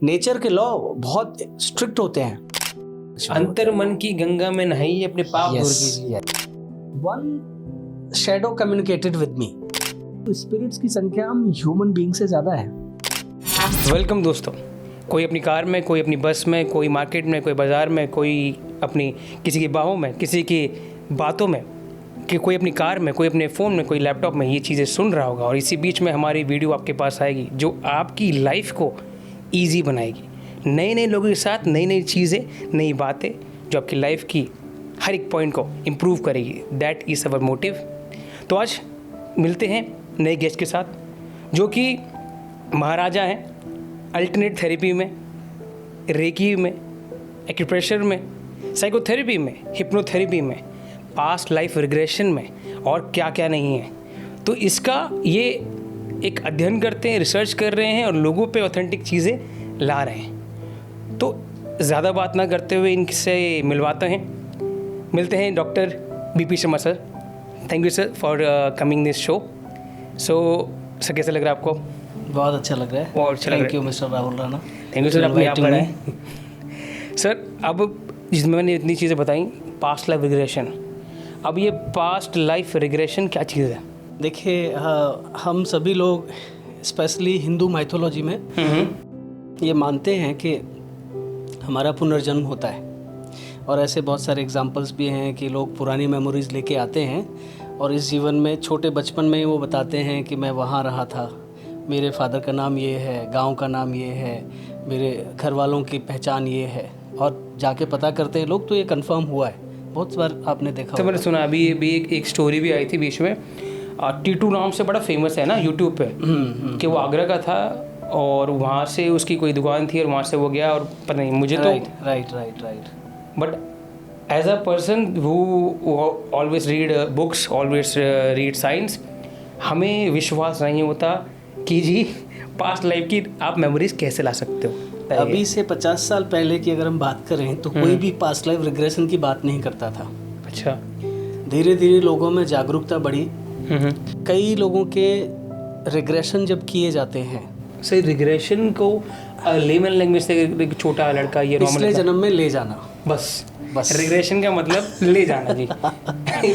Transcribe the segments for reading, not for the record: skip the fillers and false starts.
Nature के law बहुत strict होते हैं। अंतर मन की गंगा में नहाइए, अपने पाप दूर कीजिए। One shadow communicated with me. Spirits की संख्या हम ह्यूमन बीइंग से ज्यादा है। वेलकम दोस्तों, कोई अपनी कार में, कोई अपनी बस में, कोई मार्केट में, कोई बाज़ार में, कोई अपनी किसी की बाहों में, किसी की बातों में, कि कोई अपनी कार में, कोई अपने फ़ोन में, कोई लैपटॉप में ये चीज़ें सुन रहा होगा। और इसी बीच में हमारी वीडियो आपके पास आएगी जो आपकी लाइफ को ईजी बनाएगी। नए नए लोगों के साथ नई नई चीज़ें, नई बातें जो आपकी लाइफ की हर एक पॉइंट को इम्प्रूव करेगी। That is our motive. तो आज मिलते हैं नए गेस्ट के साथ जो कि महाराजा हैं अल्टरनेट थेरेपी में, रेकी में, एक्यूप्रेशर में, साइकोथेरेपी में, हिप्नोथेरेपी में, पास्ट लाइफ रिग्रेशन में और क्या क्या नहीं है। तो इसका ये एक अध्ययन करते हैं, रिसर्च कर रहे हैं और लोगों पे ऑथेंटिक चीज़ें ला रहे हैं। तो ज़्यादा बात ना करते हुए इनसे मिलवाते हैं। मिलते हैं doctor BP Sharma sir. Thank you sir for coming this show. So sir, कैसा लग रहा है आपको? बहुत अच्छा लग रहा है। बहुत अच्छा लग रहा है। Thank you mister Rahul Rana. Thank you sir, आप यहाँ पर आए। सर, अब जिसमें मैंने इतनी चीज़ें बताई, पास्ट लाइफ रिग्रेशन, अब ये पास्ट लाइफ रिग्रेशन क्या चीज़ है? देखिए, हम सभी लोग स्पेशली हिंदू माइथोलॉजी में ये मानते हैं कि हमारा पुनर्जन्म होता है। और ऐसे बहुत सारे एग्जांपल्स भी हैं कि लोग पुरानी मेमोरीज लेके आते हैं और इस जीवन में छोटे बचपन में ही वो बताते हैं कि मैं वहाँ रहा था, मेरे फादर का नाम ये है, गांव का नाम ये है, मेरे घर वालों की पहचान ये है। और जाके पता करते हैं लोग तो ये कंफर्म हुआ है। बहुत बार आपने देखा। तो मैंने सुना अभी एक स्टोरी भी आई थी बीच में, टीटू नाम से बड़ा फेमस है ना यूट्यूब पे, कि वो आगरा का था और वहाँ से उसकी कोई दुकान थी और वहाँ से वो गया और पता नहीं मुझे तो right but as a person who always read books, always read science, हमें विश्वास नहीं होता कि जी पास्ट लाइफ की आप मेमोरीज कैसे ला सकते हो। अभी से 50 साल पहले की अगर हम बात करें तो कोई भी पास्ट लाइफ रिग्रेशन की बात नहीं करता था। अच्छा। धीरे धीरे लोगों में जागरूकता बढ़ी। कई लोगों के रिग्रेशन जब किए जाते हैं, सही, रिग्रेशन को लेमन लैंग्वेज से एक छोटा लड़का ये पिछले जन्म में ले जाना, बस रिग्रेशन का मतलब ले जाना जी।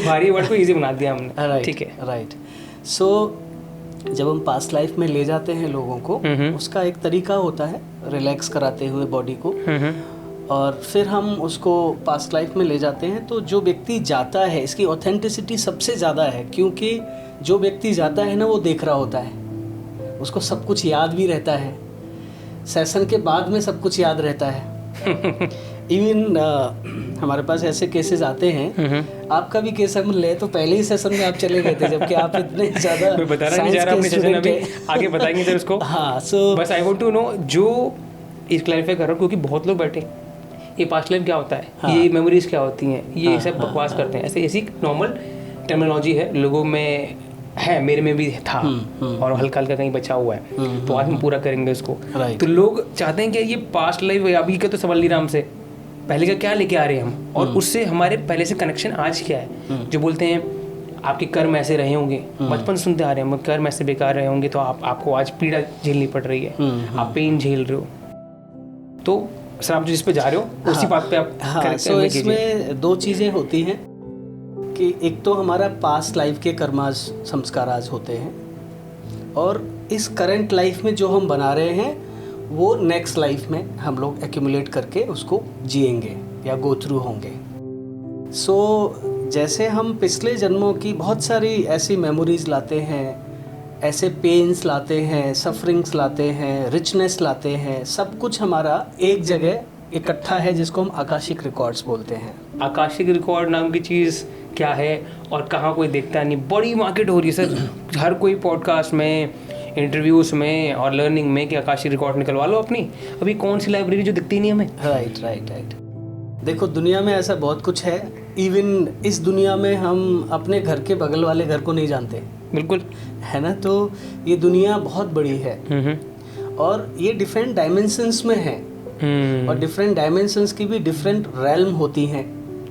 भारी वर्ड को इजी बना दिया हमने। ठीक है, राइट। सो जब हम पास्ट लाइफ में ले जाते हैं लोगों को, उसका एक तरीका होता है रिलैक्स कराते हुए बॉडी को, और फिर हम उसको पास्ट लाइफ में ले जाते हैं। तो जो व्यक्ति जाता है, इसकी ऑथेंटिसिटी सबसे ज़्यादा है, क्योंकि जो व्यक्ति जाता है ना, वो देख रहा होता है, उसको सब कुछ याद भी रहता है, सेशन के बाद में सब कुछ याद रहता है। इवन हमारे पास ऐसे केसेस आते हैं, आपका भी केस हम ले तो पहले ही सेशन में आप चले गए थे, जबकि आप इतने ज़्यादा मैं बताना नहीं चाह रहा अपने सेशन, अभी आगे बताएंगे सर उसको। हाँ, सो बस आई वांट टू नो, जो इस क्लैरिफाई कर रहा हूँ क्योंकि बहुत लोग बैठे, ये पास्ट लाइफ क्या होता है, हाँ, ये मेमोरीज क्या होती हैं, ये सब बकवास करते हैं। ऐसी नॉर्मल टर्मिनोलॉजी है लोगों में, है, मेरे में भी था और हल्का हल्का कहीं बचा हुआ है। तो आज हम पूरा करेंगे उसको। तो लोग चाहते हैं कि ये पास्ट लाइफ, अभी का तो सवाल नहीं, हमसे पहले का क्या लेके आ रहे हैं हम, और उससे हमारे पहले से कनेक्शन आज क्या है। जो बोलते हैं आपके कर्म ऐसे रहे होंगे, बचपन सुनते आ रहे हैं, कर्म ऐसे बेकार रहे होंगे, तो आपको आज पीड़ा झेलनी पड़ रही है, आप पेन झेल रहे हो। तो सर, आप जिस पे जा रहे हो उसी बात पे आप तो इसमें दो चीज़ें होती हैं कि एक तो हमारा पास्ट लाइफ के कर्माज, संस्काराज होते हैं, और इस करंट लाइफ में जो हम बना रहे हैं वो नेक्स्ट लाइफ में हम लोग एक्यूमुलेट करके उसको जिएंगे या गो थ्रू होंगे। सो जैसे हम पिछले जन्मों की बहुत सारी ऐसी मेमोरीज लाते हैं, ऐसे पेन्स लाते हैं, सफरिंग्स लाते हैं, रिचनेस लाते हैं, सब कुछ हमारा एक जगह इकट्ठा है, जिसको हम आकाशिक रिकॉर्ड्स बोलते हैं। आकाशिक रिकॉर्ड नाम की चीज़ क्या है और कहाँ कोई देखता नहीं? बड़ी मार्केट हो रही है सर, हर कोई पॉडकास्ट में, इंटरव्यूज़ में और लर्निंग में कि आकाशिक रिकॉर्ड निकलवा लो अपनी। अभी कौन सी लाइब्रेरी जो दिखती नहीं हमें? राइट। देखो, दुनिया में ऐसा बहुत कुछ है। इवन इस दुनिया में हम अपने घर के बगल वाले घर को नहीं जानते। बिल्कुल, है ना। तो ये दुनिया बहुत बड़ी है और ये डिफरेंट डायमेंशंस में है, और डिफरेंट डायमेंशंस की भी डिफरेंट रैल्म होती हैं।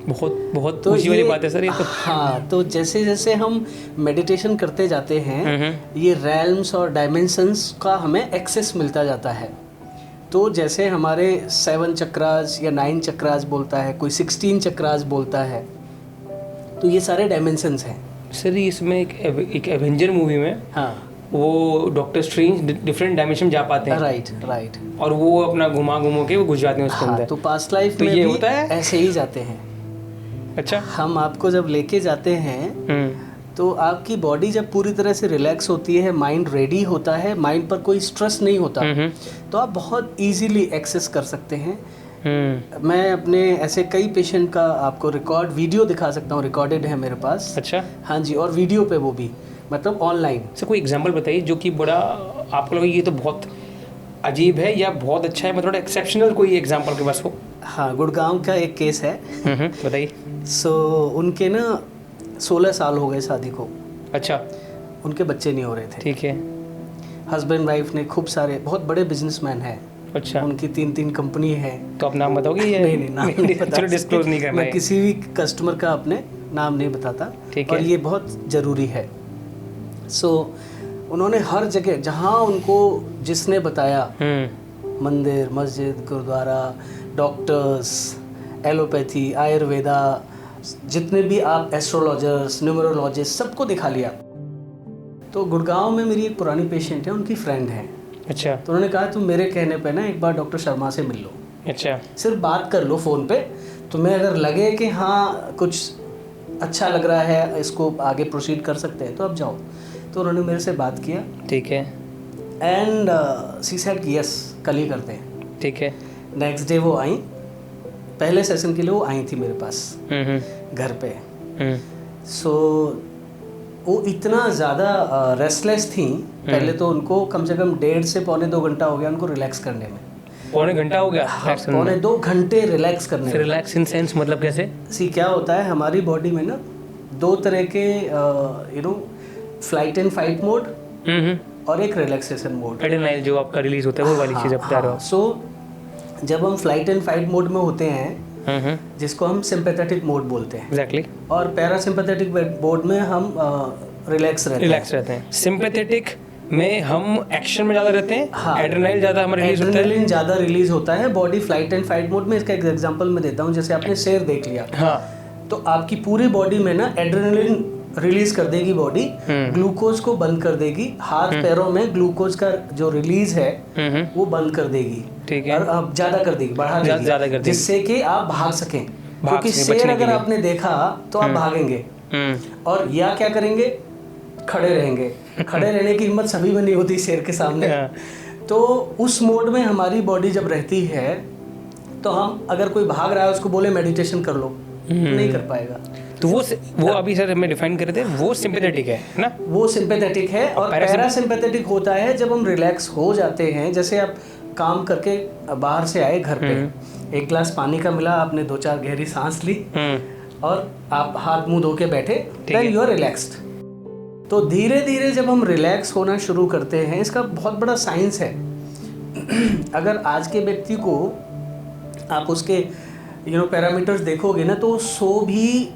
बहुत तो खुशी वाली बात है सर ये तो। हाँ, तो जैसे जैसे हम मेडिटेशन करते जाते हैं, ये रैल्म्स और डायमेंशंस का हमें एक्सेस मिलता जाता है। तो जैसे हमारे 7 चक्रास या 9 चक्रास बोलता है, कोई 16 चक्रास बोलता है, तो ये सारे डायमेंशंस हैं। सर इसमें एक एवेंजर मूवी में हाँ, वो डॉक्टर स्ट्रेंज डिफरेंट डायमेंशन जा पाते हैं, राइट। और वो अपना घुमा के वो घुस जाते हैं उसके अंदर। तो पास्ट लाइफ तो में ये भी होता है? ऐसे ही जाते हैं। अच्छा। हम आपको जब लेके जाते हैं तो आपकी बॉडी जब पूरी तरह से रिलैक्स होती है, माइंड रेडी होता है, माइंड पर कोई स्ट्रेस नहीं होता, तो आप बहुत इजीली एक्सेस कर सकते हैं। मैं अपने ऐसे कई पेशेंट का आपको रिकॉर्ड वीडियो दिखा सकता हूँ, रिकॉर्डेड है मेरे पास। अच्छा। हाँ जी, और वीडियो पे वो भी, मतलब ऑनलाइन। सर कोई एग्जांपल बताइए जो कि बड़ा आपको लगे ये तो बहुत अजीब है या बहुत अच्छा है, मतलब एक्सेप्शनल कोई एग्जांपल के पास हो। हाँ, गुड़गांव का एक केस है। बताइए। सो उनके ना 16 साल हो गए शादी को। अच्छा। उनके बच्चे नहीं हो रहे थे। ठीक है। हस्बैंड वाइफ ने खूब सारे, बहुत बड़े बिजनेसमैन हैं। अच्छा। उनकी 3 कंपनी है। तो आप नाम बताओगे या नहीं, नाम नहीं बता। चलो डिस्क्लोज नहीं करना है। मैं किसी भी कस्टमर का अपने नाम नहीं बताता। ठीक और है। ये बहुत ज़रूरी है। सो उन्होंने हर जगह जहाँ उनको जिसने बताया, मंदिर, मस्जिद, गुरुद्वारा, डॉक्टर्स, एलोपैथी, आयुर्वेदा, जितने भी आप एस्ट्रोलॉजर्स, न्यूमरोलॉजिस्ट, सबको दिखा लिया। तो गुड़गांव में मेरी एक पुरानी पेशेंट है, उनकी फ्रेंड है। अच्छा। तो उन्होंने कहा तुम मेरे कहने पे ना एक बार डॉक्टर शर्मा से मिल लो। अच्छा। सिर्फ बात कर लो फ़ोन पे, तुम्हें अगर लगे कि हाँ कुछ अच्छा लग रहा है, इसको आगे प्रोसीड कर सकते हैं, तो आप जाओ। तो उन्होंने मेरे से बात किया। ठीक है। एंड शी सेड यस, कल ही करते हैं। ठीक है। नेक्स्ट डे वो आई, पहले सेशन के लिए वो आई थी मेरे पास घर पे। सो वो इतना ज़्यादा रेस्टलेस थी। पहले तो उनको कम से कम 1.5 से पौने 2 घंटा हो गया उनको रिलैक्स करने में। पौने घंटा हो गया? हाँ, पौने 2 घंटे रिलैक्स करने में। रिलैक्स इन सेंस मतलब कैसे? सी क्या होता है हमारी बॉडी में ना 2 तरह के फ्लाइट एंड फाइट मोड और एक रिलैक्सेशन मोड। एड्रेनालिन जो आपका रिलीज होता है वो वाली चीज़ आप बता रहे हो। सो जब हम फ्लाइट एंड फाइट मोड में होते हैं, जिसको हम सिंपैथेटिक मोड बोलते हैं। एग्जैक्टली। और पैरासिम्पैथेटिक मोड में हम रिलैक्स रहते हैं। सिंपैथेटिक में हम एक्शन में ज़्यादा रहते हैं। हाँ, एड्रेनालिन ज़्यादा हमारा एड्रेनालिन ज़्यादा रिलीज होता है। Body flight and fight mode में, इसका एक एग्जांपल मैं देता हूँ। जैसे आपने शेर देख लिया, हाँ, तो आपकी पूरी बॉडी में ना एड्रेनालिन रिलीज कर देगी बॉडी, ग्लूकोज को बंद कर देगी। हाथ पैरों में ग्लूकोज का जो रिलीज है वो बंद कर देगी। ठीक है। और ज्यादा कर देगी, बढ़ा देगी, जिससे कि आप भाग सकें। क्योंकि शेर अगर आपने देखा तो आप भागेंगे, और या क्या करेंगे, खड़े रहेंगे। खड़े रहने की हिम्मत सभी में नहीं होती शेर के सामने। तो उस मोड में हमारी बॉडी जब रहती है, तो हम अगर कोई भाग रहा है उसको बोले मेडिटेशन कर लो, नहीं कर पाएगा। तो वो अभी सर हमें डिफाइन कर रहे थे, वो सिंपैथेटिक है ना? वो सिंपैथेटिक है। और पैरासिम्पैथेटिक होता है जब हम रिलैक्स हो जाते हैं। जैसे आप काम करके बाहर से आए घर पे, एक गिलास पानी का मिला, आपने 2-4 गहरी सांस ली और आप हाथ मुंह धो के बैठे, देन यू आर रिलैक्स्ड। तो धीरे धीरे जब हम रिलैक्स होना शुरू करते हैं, इसका बहुत बड़ा साइंस है। अगर आज के व्यक्ति को आप उसके पैरामीटर्स देखोगे ना, तो सो भी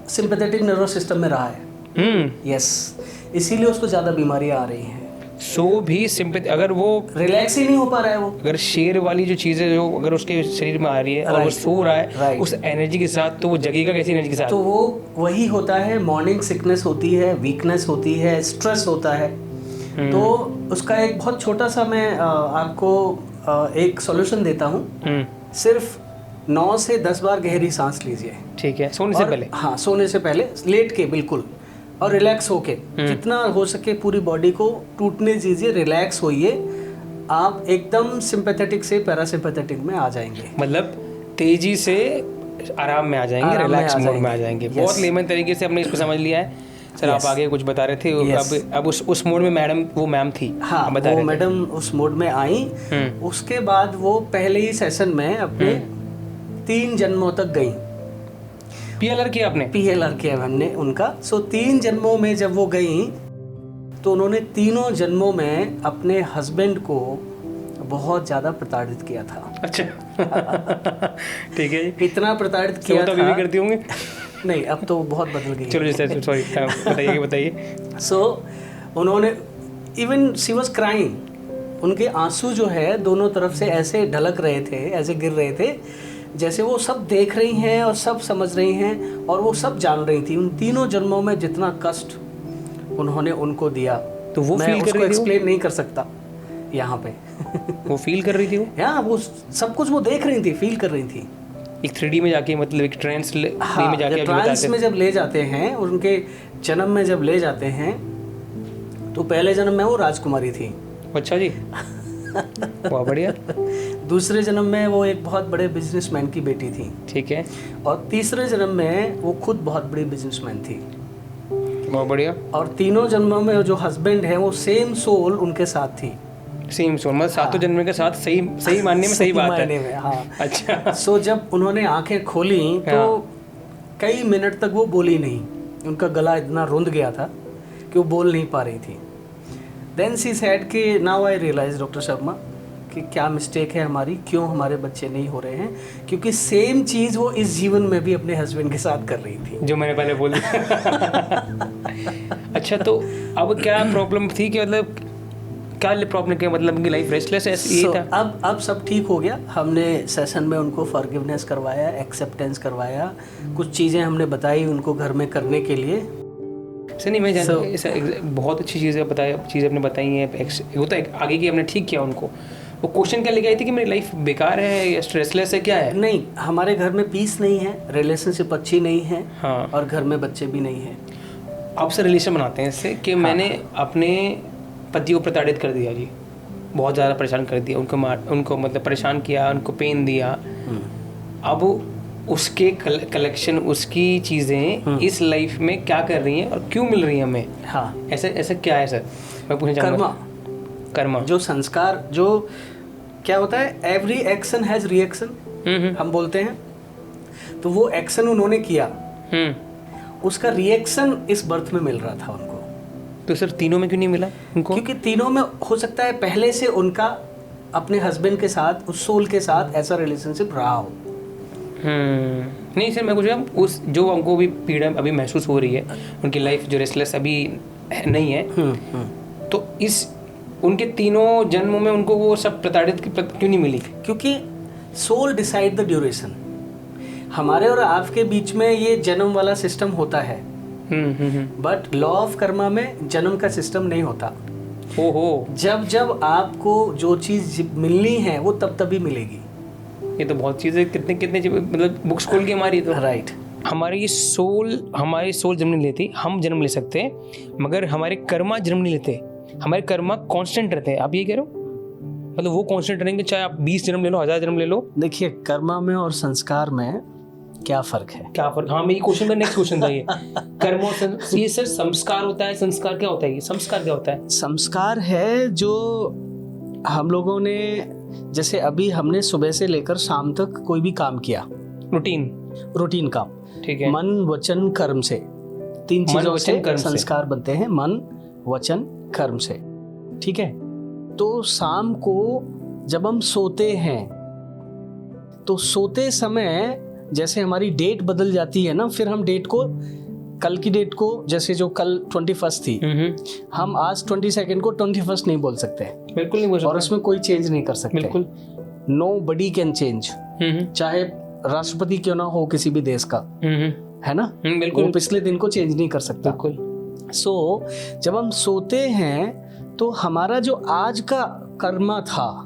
सिंपैथेटिक नर्वस सिस्टम में रहा है। यस, इसीलिए उसको ज़्यादा बीमारियां आ रही हैं। सो भी सिंपैथी, अगर वो रिलैक्स ही नहीं हो पा रहा है, वो अगर शेर वाली जो चीज़ें जो अगर उसके शरीर में आ रही है और वो सो रहा है उस एनर्जी के साथ, तो वो जगेगा कैसी एनर्जी के साथ? तो वो वही होता है, मॉर्निंग सिकनेस होती है, वीकनेस होती है, स्ट्रेस होता है। तो उसका एक बहुत छोटा सा मैं आपको एक सॉल्यूशन देता हूँ। सिर्फ 9 से 10 बार गहरी सांस लीजिए। ठीक है, सोने से पहले। हाँ, सोने से पहले लेट के बिल्कुल, और रिलैक्स होके जितना हो सके पूरी बॉडी को टूटने दीजिए, रिलैक्स होइए। आप एकदम सिंपैथेटिक से पैरासिम्पैथेटिक में आ जाएंगे, मतलब तेजी से आराम में आ जाएंगे, रिलैक्स मोड में आ जाएंगे। बहुत लेमन तरीके से हमने इसको समझ लिया है। सर आप आगे कुछ बता रहे थे। अब उस मोड में मैम थी। हाँ, वो मैडम उस मोड में आई। उसके बाद वो पहले ही सेशन में अपने 3 जन्मों तक गई। PLR किया आपने? PLR किया हमने उनका। 3 जन्मों में जब वो गई, तो उन्होंने 3 जन्मों में अपने हस्बैंड को बहुत ज़्यादा प्रताड़ित किया था। अच्छा। ठीक है। इतना प्रताड़ित किया था। अभी भी करती होंगे? नहीं, अब तो बहुत बदल गई। चलो जैसे, सॉरी, बताइए। सो उन्होंने, इवन शी वाज क्राइंग, उनके आंसू जो है दोनों तरफ से ऐसे ढलक रहे थे, ऐसे गिर रहे थे, जैसे वो सब देख रही हैं और सब समझ रही हैं और वो सब जान रही थी। उन तीनों जन्मों में जितना कष्ट उन्होंने उनको दिया, तो वो मैं फील कर उसको रही थी, एक्सप्लेन नहीं कर सकता यहाँ पे। वो फील कर रही थी, वो सब कुछ वो देख रही थी, फील कर रही थी। एक 3D में जाके, मतलब एक ट्रांस में जाके ट्रांस में जब ले जाते हैं, उनके जन्म में जब ले जाते हैं, तो पहले जन्म में वो राजकुमारी थी। अच्छा जी, बहुत बढ़िया। दूसरे जन्म में वो एक बहुत बड़े बिजनेसमैन की बेटी थी। ठीक है। और तीसरे जन्म में वो खुद बहुत बड़ी बिजनेसमैन थी। बहुत बढ़िया। और तीनों जन्मों में जो हस्बैंड है वो सेम सोल उनके साथ थी। सेम सोल, मतलब सातों जन्म के साथ, सही मानने में सही बात है। हाँ। अच्छा। सो जब उन्होंने आंखें खोली तो कई मिनट तक वो बोली नहीं। उनका गला इतना रुंध गया था कि वो बोल नहीं पा रही थी। देन शी सेड कि now I realize doctor Sharma कि क्या मिस्टेक है हमारी, क्यों हमारे बच्चे नहीं हो रहे हैं, क्योंकि सेम चीज़ वो इस जीवन में भी अपने हस्बैंड के साथ कर रही थी, जो मैंने पहले बोली। अच्छा, तो अब क्या प्रॉब्लम थी कि मतलब क्या प्रॉब्लम क्या, मतलब उनकी लाइफ रेस्टलेस ऐसे ही था? अब सब ठीक हो गया। हमने सेशन में उनको फॉरगिवनेस करवाया, एक्सेप्टेंस करवाया, कुछ चीज़ें हमने बताई उनको घर में करने के लिए। सर नहीं, मैं जानता बहुत अच्छी चीज़ें आपने बताई हैं। वो तो आगे की हमने ठीक किया उनको। वो क्वेश्चन क्या लेके आई थी कि मेरी लाइफ बेकार है या स्ट्रेसलेस है, क्या है? नहीं, हमारे घर में पीस नहीं है, रिलेशनशिप अच्छी नहीं है। हाँ। और घर में बच्चे भी नहीं हैं। आपसे रिलेशन बनाते हैं इससे कि मैंने अपने पति को प्रताड़ित कर दिया जी, बहुत ज़्यादा परेशान कर दिया, उनको मतलब परेशान किया, उनको पेन दिया। अब उसके कलेक्शन, उसकी चीज़ें इस लाइफ में क्या कर रही हैं और क्यों मिल रही हैं हमें? हाँ, ऐसा क्या है सर, मैं पूछना चाहूँगा। कर्मा जो संस्कार, जो क्या होता है, एवरी एक्शन हैज़ रिएक्शन हम बोलते हैं। तो वो एक्शन उन्होंने किया, उसका रिएक्शन इस बर्थ में मिल रहा था उनको। तो सर तीनों में क्यों नहीं मिला उनको? क्योंकि तीनों में हो सकता है पहले से उनका अपने हस्बैंड के साथ, उस सोल के साथ ऐसा रिलेशनशिप रहा हो। नहीं सर, मैं पूछ रहा हूँ उस जो उनको भी पीड़ा अभी महसूस हो रही है, उनकी लाइफ जो रेस्टलेस अभी नहीं है, तो इस उनके तीनों जन्मों में उनको वो सब प्रताड़ित क्यों नहीं मिली? क्योंकि सोल डिसाइड द ड्यूरेशन। हमारे और आपके बीच में ये जन्म वाला सिस्टम होता है, बट लॉ ऑफ कर्मा में जन्म का सिस्टम नहीं होता। ओहो। जब आपको जो चीज़ मिलनी है वो तभी मिलेगी। ये तो बहुत चीज़ें, कितने मतलब बुक्स खोल के हमारी तो राइट। हमारी सोल जन्म नहीं लेती, हम जन्म ले सकते हैं, मगर हमारे कर्मा जन्म नहीं लेते। हमारे कर्मा कांस्टेंट रहते हैं। आप ये कह रहे हो, मतलब वो कांस्टेंट रहेंगे, चाहे आप 20 जन्म ले लो, 1000 जन्म ले लो। देखिए, कर्मा में और संस्कार में क्या फर्क है? हाँ, मेरी क्वेश्चन का नेक्स्ट क्वेश्चन था ये। कर्म और ये सर संस्कार होता है, संस्कार क्या होता है? ये संस्कार क्या होता है? संस्कार है जो हम लोगों ने, जैसे अभी हमने सुबह से लेकर शाम तक कोई भी काम किया, रूटीन काम, ठीक है, मन वचन कर्म से, 3 चीजों से संस्कार बनते हैं, मन वचन कर्म से, ठीक है। तो शाम को जब हम सोते हैं, तो सोते समय जैसे हमारी डेट बदल जाती है ना, फिर हम डेट को, कल की डेट को, जैसे जो कल 21 थी, हम आज 22 को 21 नहीं बोल सकते, बिल्कुल नहीं बोल सकते, और उसमें कोई चेंज नहीं कर सकते, बिल्कुल। नोबडी कैन चेंज, चाहे राष्ट्रपति क्यों ना हो किसी भी देश का, है ना, बिल्कुल, वो पिछले दिन को चेंज नहीं कर सकता, बिल्कुल। सो जब हम सोते हैं तो हमारा जो आज का कर्मा था,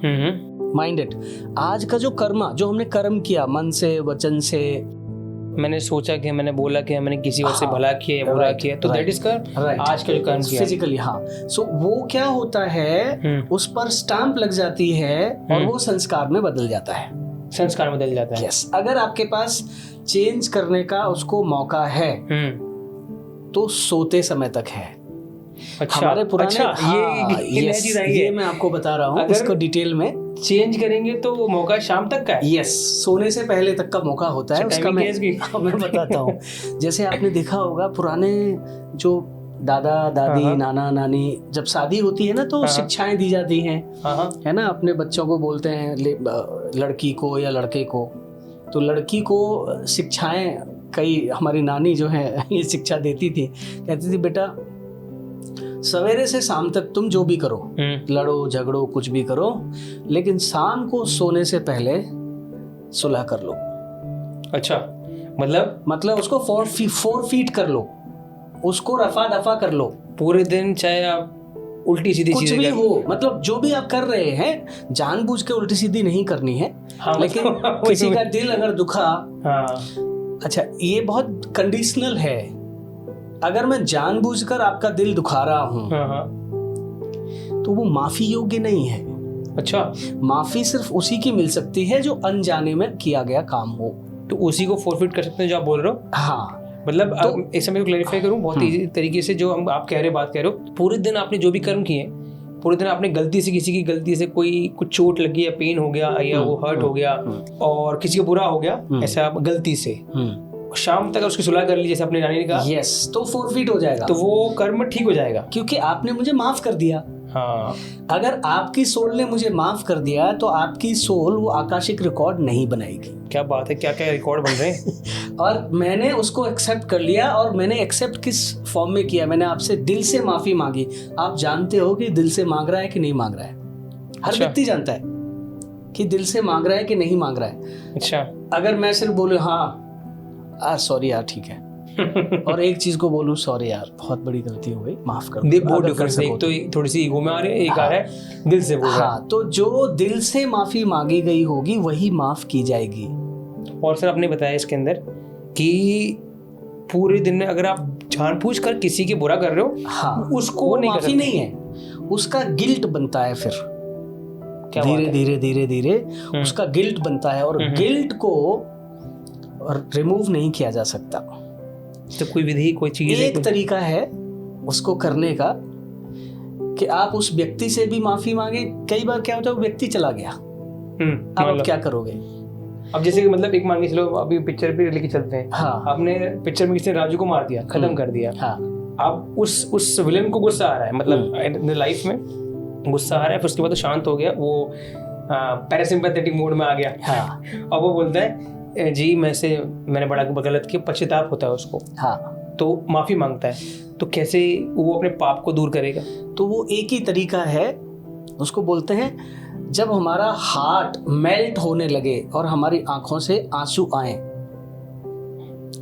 माइंडेड, आज का जो कर्मा, जो हमने कर्म किया मन से वचन से, मैंने सोचा कि, मैंने बोला कि, मैंने किसी और से भला किया या बुरा किया, तो दैट इज आज का जो कर्म किया फिजिकली। हाँ, सो वो क्या होता है, उस पर स्टैंप लग जाती है और वो संस्कार में बदल जाता है, संस्कार में बदल जाता है। यस, अगर आपके पास चेंज करने का उसको मौका है तो सोते समय तक है। अच्छा, हमारे पुराने, अच्छा, ये मैं आपको बता रहा हूँ, इसको डिटेल में। चेंज करेंगे तो मौका शाम तक का है? यस, सोने से पहले तक का मौका होता है, उसका मैं बताता हूँ। जैसे आपने देखा होगा, पुराने जो दादा दादी, नाना नानी, जब शादी होती है ना, तो शिक्षाएं दी जाती हैं, है ना, अपने बच्चों को बोलते हैं, लड़की को या लड़के को, तो लड़की को शिक्षाएं, कई हमारी नानी जो है ये शिक्षा देती थी, कहती थी, बेटा सवेरे से शाम तक तुम जो भी करो, लड़ो झगड़ो कुछ भी करो, लेकिन शाम को सोने से पहले सुलह कर लो। अच्छा, मतलब उसको 4 फीट कर लो, उसको रफा दफा कर लो पूरे दिन, चाहे आप उल्टी सीधी कुछ चीजें भी कर हो, मतलब जो भी आप कर रहे हैं जानबूझ के उल्टी सीधी नहीं करनी है। हाँ, लेकिन मतलब किसी का दिल अगर दुखा, हाँ, अच्छा ये बहुत कंडीशनल है। अगर मैं जानबूझकर आपका दिल दुखा रहा हूँ हाँ, हाँ, तो वो माफी योग्य नहीं है। अच्छा, माफी सिर्फ उसी की मिल सकती है जो अनजाने में किया गया काम हो। तो उसी को फोरफिट कर सकते हैं जो आप बोल रहे हो। हाँ, मतलब तो अब इस समय को क्लैरिफाई करूं बहुत इजी तरीके से, जो आप कह रहे बात कह रहे हो, पूरे दिन आपने जो भी कर्म किए, पूरे दिन आपने गलती से, किसी की गलती से कोई कुछ चोट लगी या पेन हो गया या वो हर्ट हो गया और किसी को बुरा हो गया, ऐसा गलती से, शाम तक उसकी सुलह कर ली जैसे अपनी नानी ने कहा, यस, तो फोरफिट हो जाएगा, तो वो कर्म ठीक हो जाएगा क्योंकि आपने मुझे माफ कर दिया। हाँ, अगर आपकी सोल ने मुझे माफ कर दिया तो आपकी सोल वो आकाशिक रिकॉर्ड नहीं बनाएगी। क्या बात है, क्या क्या रिकॉर्ड बन रहे हैं। और मैंने उसको एक्सेप्ट कर लिया, और मैंने एक्सेप्ट किस फॉर्म में किया, मैंने आपसे दिल से माफी मांगी। आप जानते हो कि दिल से मांग रहा है कि नहीं मांग रहा है, हर अच्छा। व्यक्ति जानता है कि दिल से मांग रहा है कि नहीं मांग रहा है। अच्छा, अगर मैं सिर्फ बोलूं हाँ सॉरी यार ठीक है, और एक चीज को बोलूं सॉरी यार बहुत बड़ी गलती हो गई माफ कर दो, बहुत अगर कर डिफरेंस है, सको एक तो थोड़ी सी ईगो में आ रहे हैं, एक आ रहा है दिल से बोल रहा है। हाँ, तो जो दिल से माफी मांगी गई होगी वही माफ की जाएगी। और सर आपने बताया इसके अंदर कि पूरे दिन में अगर आप जानबूझकर किसी के बुरा कर रहे हो, हाँ, उसको वो नहीं कर माफी सकते। नहीं है, उसका गिल्ट बनता है। फिर क्या बात धीरे है? धीरे धीरे धीरे उसका गिल्ट बनता है, और गिल्ट को रिमूव नहीं किया जा सकता। तो कोई विधि, कोई चीज एक तरीका है उसको करने का कि आप उस व्यक्ति से भी माफी मांगे। कई बार क्या होता है, वो व्यक्ति चला गया, अब आप क्या करोगे? अब जैसे कि मतलब एक मान के चलो, अभी पिक्चर पे लेके चलते हैं, हाँ, आपने पिक्चर में किसी ने राजू को मार दिया, खत्म कर दिया, हाँ, अब उस विलेन को गुस्सा आ रहा है, मतलब लाइफ में गुस्सा आ रहा है, फिर उसके बाद तो शांत हो गया, वो पैरासिम्पैथेटिक मोड में आ गया। हाँ, अब वो बोलता है जी मैंने बड़ा गलत किया, पश्चाताप होता है उसको, हाँ, तो माफी मांगता है, तो कैसे वो अपने पाप को दूर करेगा? तो वो एक ही तरीका है, उसको बोलते हैं जब हमारा हार्ट मेल्ट होने लगे और हमारी आंखों से आंसू आए।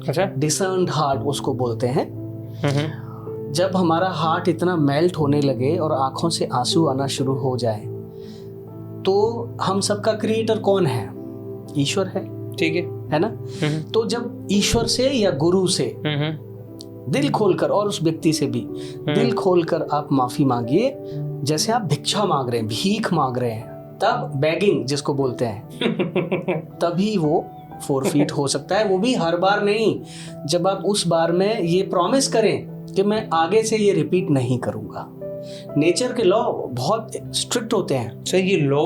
अच्छा, डिसर्न्ड हार्ट उसको बोलते हैं। जब हमारा हार्ट इतना मेल्ट होने लगे और आंखों से आंसू आना शुरू हो जाए, तो हम सबका क्रिएटर कौन है? ईश्वर है, ठीक है ना? तो जब ईश्वर से या गुरु से दिल खोलकर, और उस व्यक्ति से भी दिल खोलकर आप माफी मांगिए, जैसे आप भिक्षा मांग रहे हैं, भीख मांग रहे हैं, तब बेगिंग जिसको बोलते हैं, तभी वो 4 फीट हो सकता है। वो भी हर बार नहीं, जब आप उस बार में ये प्रॉमिस करें कि मैं आगे से ये रिपीट नहीं करूंगा। नेचर के लॉ बहुत स्ट्रिक्ट होते हैं। सर ये लॉ,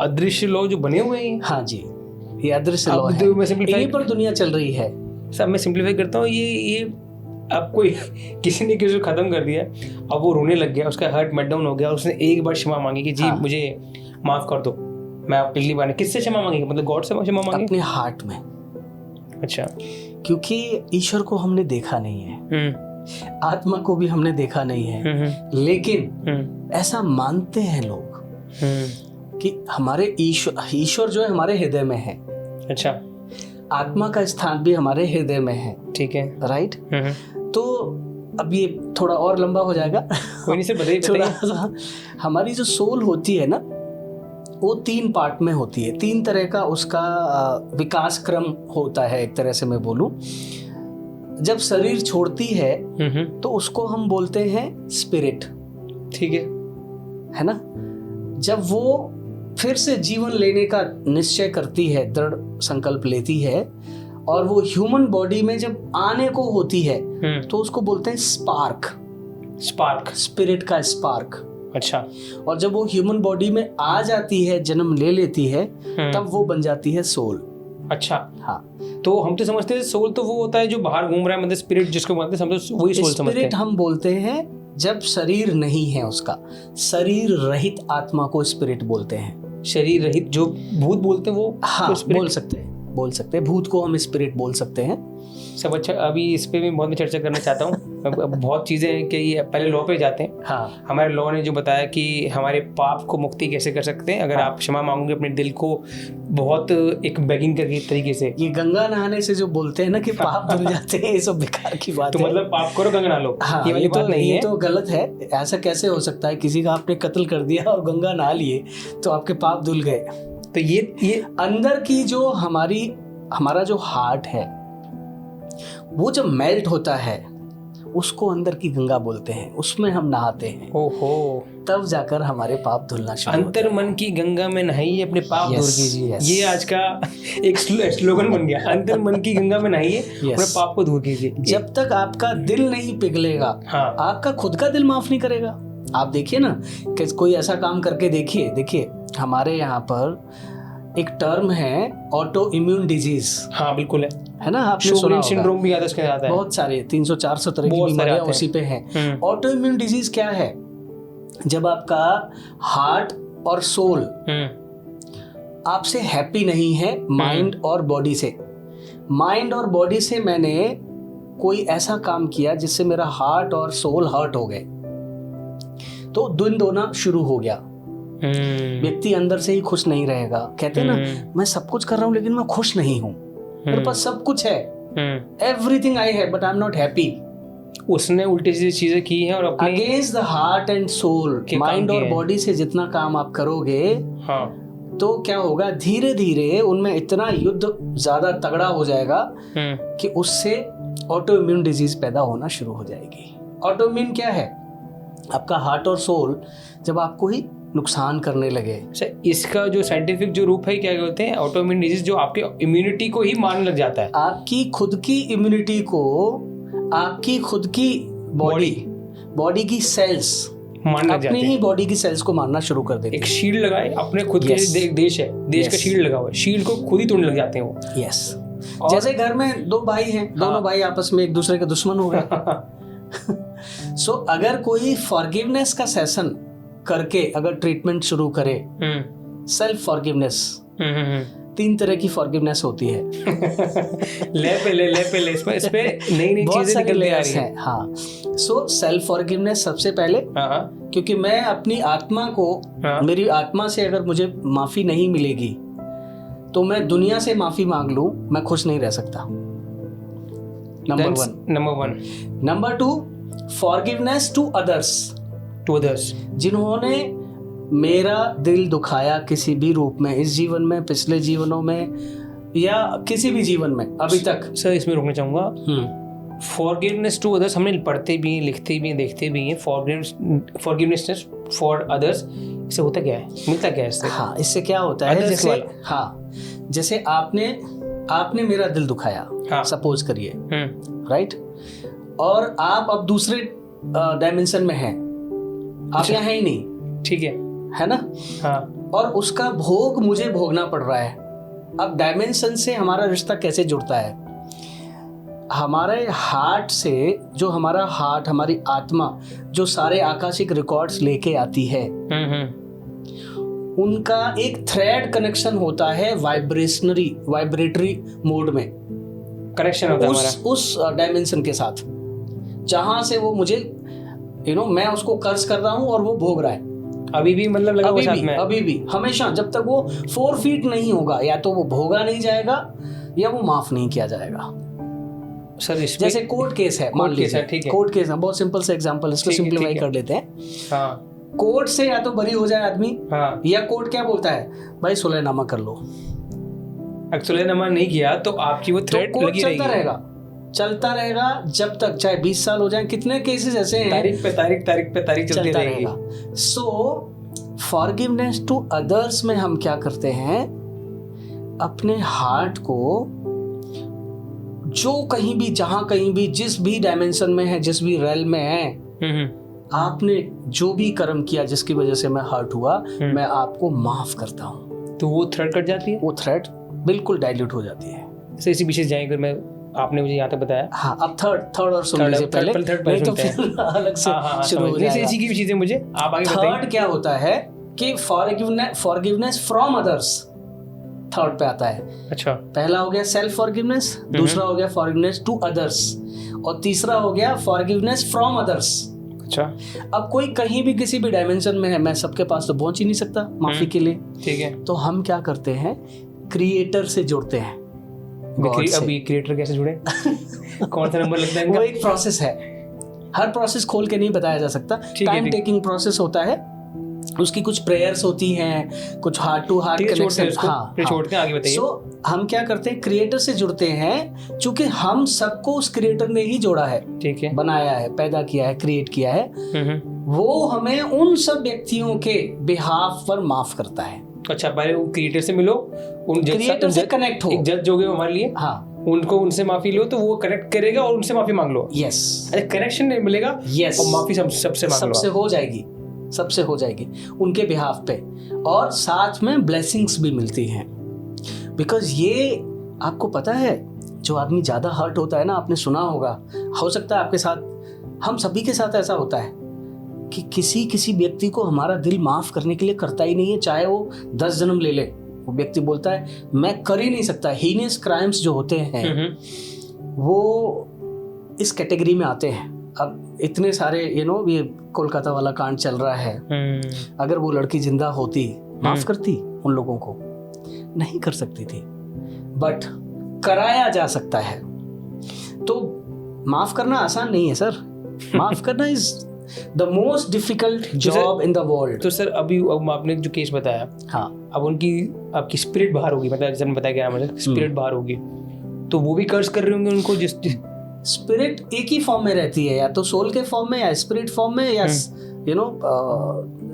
अदृश्य लॉ जो बने हुए हैं, हाँ जी, ये अदृश्य लॉ है, इन्हीं पर दुनिया चल रही है। सब मैं सिंप्लीफाई करता हूँ, ये अब कोई किसी ने किसी को खत्म कर दिया, अब वो रोने लग गया, उसका हार्ट मेल्ट डाउन हो गया, उसने एक बार क्षमा मांगी कि जी मुझे माफ कर दो, मैं अगली बार। किससे क्षमा मांगेगी? मतलब गॉड से क्षमा मांगेगी? अपने हार्ट में। अच्छा, क्योंकि ईश्वर को हमने देखा नहीं है, आत्मा को भी हमने देखा नहीं है, लेकिन ऐसा मानते हैं लोग कि हमारे ईश्वर जो है हमारे हृदय में है। अच्छा, आत्मा का स्थान भी हमारे हृदय में है, ठीक है, राइट? तो अब ये थोड़ा और लंबा हो जाएगा, कोई नहीं सर, बताइए। हमारी जो सोल होती है ना, वो 3 पार्ट में होती है, 3 तरह का उसका विकास क्रम होता है, एक तरह से मैं बोलूं। जब शरीर छोड़ती है तो उसको हम बोलते हैं स्पिरिट, ठीक है ना? जब वो फिर से जीवन लेने का निश्चय करती है, दृढ़ संकल्प लेती है, और वो ह्यूमन बॉडी में जब आने को होती है तो उसको बोलते हैं स्पार्क, स्पिरिट का स्पार्क। अच्छा, और जब वो ह्यूमन बॉडी में आ जाती है, जन्म ले लेती है, तब वो बन जाती है सोल। अच्छा, हाँ, तो हम तो समझते हैं सोल तो वो होता है जो बाहर घूम रहा है, मतलब स्पिरिट जिसको बोलते हैं, हम तो वही सोल समझते हैं। स्पिरिट हम बोलते हैं जब शरीर नहीं है, उसका शरीर रहित आत्मा को स्पिरिट बोलते हैं। शरीर रहित जो भूत बोलते हैं वो, हाँ, बोल सकते हैं। बोल सकते हैं, भूत को हम स्पिरिट बोल सकते हैं। सब अच्छा, अभी इस पे भी बहुत मैं चर्चा करना चाहता हूँ। अब बहुत चीज़ें हैं कि ये पहले लॉ पे जाते हैं। हाँ, हमारे लॉ ने जो बताया कि हमारे पाप को मुक्ति कैसे कर सकते हैं, अगर आप क्षमा मांगोगे अपने दिल को बहुत एक बेगिंग के तरीके से। ये गंगा नहाने से जो बोलते हैं ना कि पाप धुल जाते हैं, ये सब बेकार की बात तो है। मतलब पाप करो गंगा नहा लो, हाँ, ये वाली बात नहीं है। ये तो गलत है। ऐसा कैसे हो सकता है, किसी का आपने कत्ल कर दिया और गंगा नहा लिए तो आपके पाप धुल गए। तो ये अंदर की जो हमारा जो हार्ट है वो जब मेल्ट होता है उसको अंदर की गंगा बोलते हैं, उसमें हम नहाते हैं। ओहो, तब जाकर हमारे पाप धुलना शुरू होते अंतर मन की गंगा में नहाइए, अपने पाप दूर कीजिए। yes. ये आज का एक स्लोगन बन गया, अंतर मन की गंगा में नहाइए, अपने पाप को दूर कीजिए। जब तक आपका दिल नहीं पिघलेगा, हाँ, आपका खुद का दिल माफ नहीं करेगा। आप देखिए ना कि कोई ऐसा काम करके देखिए हमारे यहाँ पर एक टर्म है ऑटो इम्यून डिजीज। हाँ बिल्कुल है ना, आपने सुना शोगरेन सिंड्रोम भी आता है। बहुत सारे 300-400 तरह की बीमारियां उसी पे हैं। ऑटो इम्यून डिजीज क्या है? जब आपका हार्ट और सोल आपसे हैप्पी नहीं है, माइंड और बॉडी से। माइंड और बॉडी से मैंने कोई ऐसा काम किया जिससे मेरा हार्ट और सोल हर्ट हो गए, तो दिन दोना शुरू हो गया। व्यक्ति अंदर से ही खुश नहीं रहेगा। कहते हैं ना, मैं सब कुछ कर रहा हूं लेकिन मैं खुश नहीं हूं। मेरे पास सब कुछ है, एवरीथिंग आई है, but I am not happy. उसने उल्टी सीधी चीजें की हैं और अपने against the heart and soul, mind और बॉडी से जितना काम आप करोगे, हाँ, तो क्या होगा, धीरे धीरे उनमें इतना युद्ध ज्यादा तगड़ा हो जाएगा कि उससे ऑटो इम्यून डिजीज पैदा होना शुरू हो जाएगी। ऑटो इम्यून क्या है? आपका हार्ट और सोल जब आपको ही नुकसान करने लगे। इसका जो साइंटिफिक जो रूप है क्या कहते हैं, ऑटो इम्यून डिजीज, जो आपके इम्यूनिटी को ही मारने लग जाता है। आपकी खुद की इम्यूनिटी को, आपकी खुद की बॉडी की सेल्स मारने लग जाते हैं, अपनी ही बॉडी की सेल्स को मारना शुरू कर देते हैं। एक शील्ड लगाए अपने खुद के देश है, देश का शील्ड लगा हुआ है, शील्ड को खुद ही तोड़ने लग जाते हैं वो। यस, जैसे घर में दो भाई हैं, दोनों भाई आपस में एक दूसरे के दुश्मन हो गए। सो अगर कोई फॉरगिवनेस का सेशन करके अगर ट्रीटमेंट शुरू करे, सेल्फ फॉरगिवनेस, 3 तरह की फॉरगिवनेस होती है। ले पे इस पे नई चीजें निकल आ रही हैं। हाँ, सो सेल्फ फॉरगिवनेस सबसे पहले, क्योंकि मैं अपनी आत्मा को, मेरी आत्मा से अगर मुझे माफी नहीं मिलेगी तो मैं दुनिया से माफी मांग लूं, मैं खुश नहीं रह सकता। Number 1। Number 2, forgiveness to others, जिन्होंने मेरा दिल दुखाया किसी भी रूप में, इस जीवन में, पिछले जीवनों में, या किसी भी जीवन में अभी तक। सर इसमें रोकना चाहूँगा, फॉरगिवनेस टू अदर्स हमने पढ़ते भी, लिखते भी, देखते भी हैं। फॉरगिवनेस फॉर अदर्स, इससे होता क्या है, मिलता क्या है इससे? हाँ, इससे क्या होता है, जैसे आपने मेरा दिल दुखाया, सपोज करिए, राइट, और आप अब दूसरे डायमेंशन में हैं, आप यहाँ है ही नहीं, ठीक है ना? हाँ, और उसका भोग मुझे भोगना पड़ रहा है। अब डायमेंशन से हमारा रिश्ता कैसे जुड़ता है? हमारे हार्ट से, जो हमारा हार्ट, हमारी आत्मा जो सारे आकाशिक रिकॉर्ड्स लेके आती है, उनका एक थ्रेड कनेक्शन होता है, वाइब्रेटरी मोड में कनेक्शन होता है उस डायमेंशन के साथ, जहां से वो मुझे मैं उसको कर्ज कर रहा हूं और वो भोग रहा है। अभी भी मतलब लगा साथ में, अभी भी हमेशा, जब तक वो 4 फीट नहीं होगा, या तो वो भोगा नहीं जाएगा या वो माफ नहीं किया जाएगा। सर जैसे कोर्ट केस है, मान लीजिए कोर्ट केस है, बहुत सिंपल सा एग्जांपल, इसको सिंप्लीफाई कर लेते हैं। कोर्ट से या तो बरी हो जाए आदमी, या कोर्ट क्या बोलता है, भाई सुलहनामा कर लो। सुलहनामा नहीं किया तो आपकी वो थ्रेड लगी रहेगी, चलता रहेगा जब तक, चाहे 20 साल हो जाए। कितने केसेस ऐसे हैं, तारीख पे तारीख चलती रहेगा। सो फॉरगिवनेस टू अदर्स में हम क्या करते हैं, अपने हार्ट को, जो कहीं भी, जहां कहीं भी, जिस भी डायमेंशन में है, जिस भी रेल में है, आपने जो भी कर्म किया जिसकी वजह से मैं हर्ट हुआ, मैं आपको माफ करता हूँ। तो वो थ्रेड कट जाती है, वो थ्रेड बिल्कुल डाइल्यूट हो जाती है। इसी विशेष जाएंगे, मैं आपने मुझे यहाँ तक बताया। हाँ, अब थर्ड और सुन लीजिए पहले, नहीं तो फिर अलग से शुरू हो जाएगा। इसी की चीजें मुझे आप आगे बताइए। थर्ड क्या होता है कि फॉरगिवनेस फ्रॉम अदर्स, थर्ड पे आता है। अच्छा, पहला हो गया सेल्फ फॉरगिवनेस, दूसरा हो गया फॉरगिवनेस टू अदर्स, और तीसरा हो गया फॉरगिवनेस फ्रॉम अदर्स। अच्छा, अब कोई कहीं भी किसी भी डायमेंशन में है, मैं सबके पास तो पहुंच ही नहीं सकता माफी के लिए। ठीक है, तो हम क्या करते हैं, क्रिएटर से जुड़ते हैं। अभी क्रिएटर कैसे जुड़े? कौन सा नंबर लगता है इनका? वो एक प्रोसेस है, हर प्रोसेस खोल के नहीं बताया जा सकता, टाइम टेकिंग प्रोसेस होता है। उसकी कुछ प्रेयर्स होती हैं, कुछ हार्ट टू हार्ट कनेक्शन। छोड़ते हैं, आगे बताइए। सो हम क्या करते हैं, क्रिएटर से जुड़ते हैं, क्योंकि हम सबको उस क्रिएटर ने ही जोड़ा है, ठीक है, बनाया है, पैदा किया है, क्रिएट किया है। वो हमें उन सब व्यक्तियों के बिहाफ पर माफ करता है। अच्छा, पहले वो क्रिएटर से मिलो, उन क्रिएटर से कनेक्ट हो, एक जज हो गए हमारे लिए, हाँ, उनको उनसे माफी लो तो वो कनेक्ट करेगा और उनसे माफी मांग लो। यस, अरे कनेक्शन नहीं मिलेगा, यस, और माफी सबसे मांग लो, सबसे हो जाएगी, सबसे हो जाएगी उनके बिहाफ पे, और साथ में ब्लेसिंग्स भी मिलती हैं। बिकॉज ये आपको पता है, जो आदमी ज़्यादा हर्ट होता है ना, आपने सुना होगा, हो सकता है आपके साथ, हम सभी के साथ ऐसा होता है कि किसी व्यक्ति को हमारा दिल माफ़ करने के लिए करता ही नहीं है, चाहे वो 10 जन्म ले ले। वो व्यक्ति बोलता है मैं कर ही नहीं सकता। हीनियस क्राइम्स जो होते हैं वो इस कैटेगरी में आते हैं। अब इतने सारे ये कोलकाता वाला कांड चल रहा है, अगर वो लड़की जिंदा होती, माफ करती उन लोगों को? नहीं कर सकती थी, बट कराया जा सकता है। तो माफ करना आसान नहीं है सर, माफ करना is the most difficult job in the world. तो सर अभी आपने जो केस बताया, हाँ, अब आपकी स्पिरिट बाहर होगी, मतलब जैसे मैंने बताया क्या मुझे, स्पिरिट बाहर होगी, तो वो भी कर्ज कर रहे होंगे उनको। जिस स्पिरिट एक ही फॉर्म में रहती है, या तो सोल के फॉर्म में, या स्पिरिट फॉर्म में, या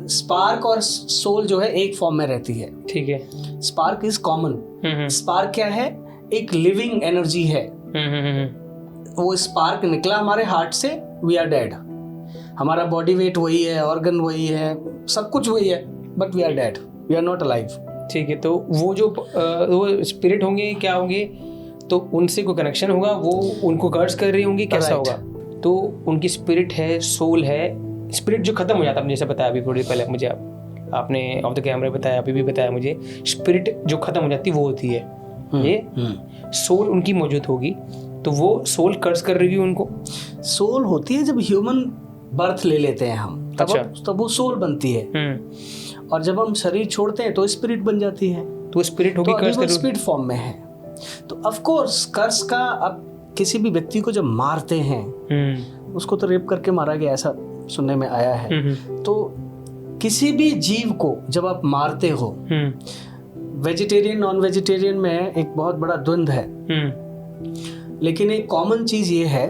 स्पार्क और सोल जो है एक फॉर्म में रहती है। ठीक है, स्पार्क इज कॉमन। स्पार्क क्या है? एक लिविंग एनर्जी है। वो स्पार्क निकला हमारे हार्ट से, वी आर डेड। हमारा बॉडी वेट वही है, ऑर्गन वही है, सब कुछ वही है, but we are dead, we are not alive. ठीक है, तो वो जो वो स्पिरिट होंगे, क्या होंगे, तो उनसे कोई कनेक्शन होगा, वो उनको कर्ज कर रही होंगी, कैसा होगा? तो उनकी स्पिरिट है, सोल है। स्पिरिट जो खत्म हो जाता है, जैसे बताया अभी थोड़ी पहले मुझे, आपने ऑफ द कैमरा बताया, अभी भी बताया मुझे, स्पिरिट जो खत्म हो जाती है वो होती है ये। सोल उनकी मौजूद होगी, तो वो सोल कर्ज कर रही है उनको। सोल होती है जब ह्यूमन बर्थ ले लेते हैं हम, तब वो सोल बनती है। और जब हम शरीर छोड़ते हैं तो स्पिरिट बन जाती है। तो स्पिरिट होगी, तो स्पिरिट फॉर्म में है। तो ऑफ कोर्स कर्ज का, अब किसी भी व्यक्ति को जब मारते हैं, उसको तो रेप करके मारा गया, ऐसा सुनने में आया है। तो किसी भी जीव को जब आप मारते हो, वेजिटेरियन नॉन वेजिटेरियन में एक बहुत बड़ा द्वंद्व है, लेकिन एक कॉमन चीज ये है,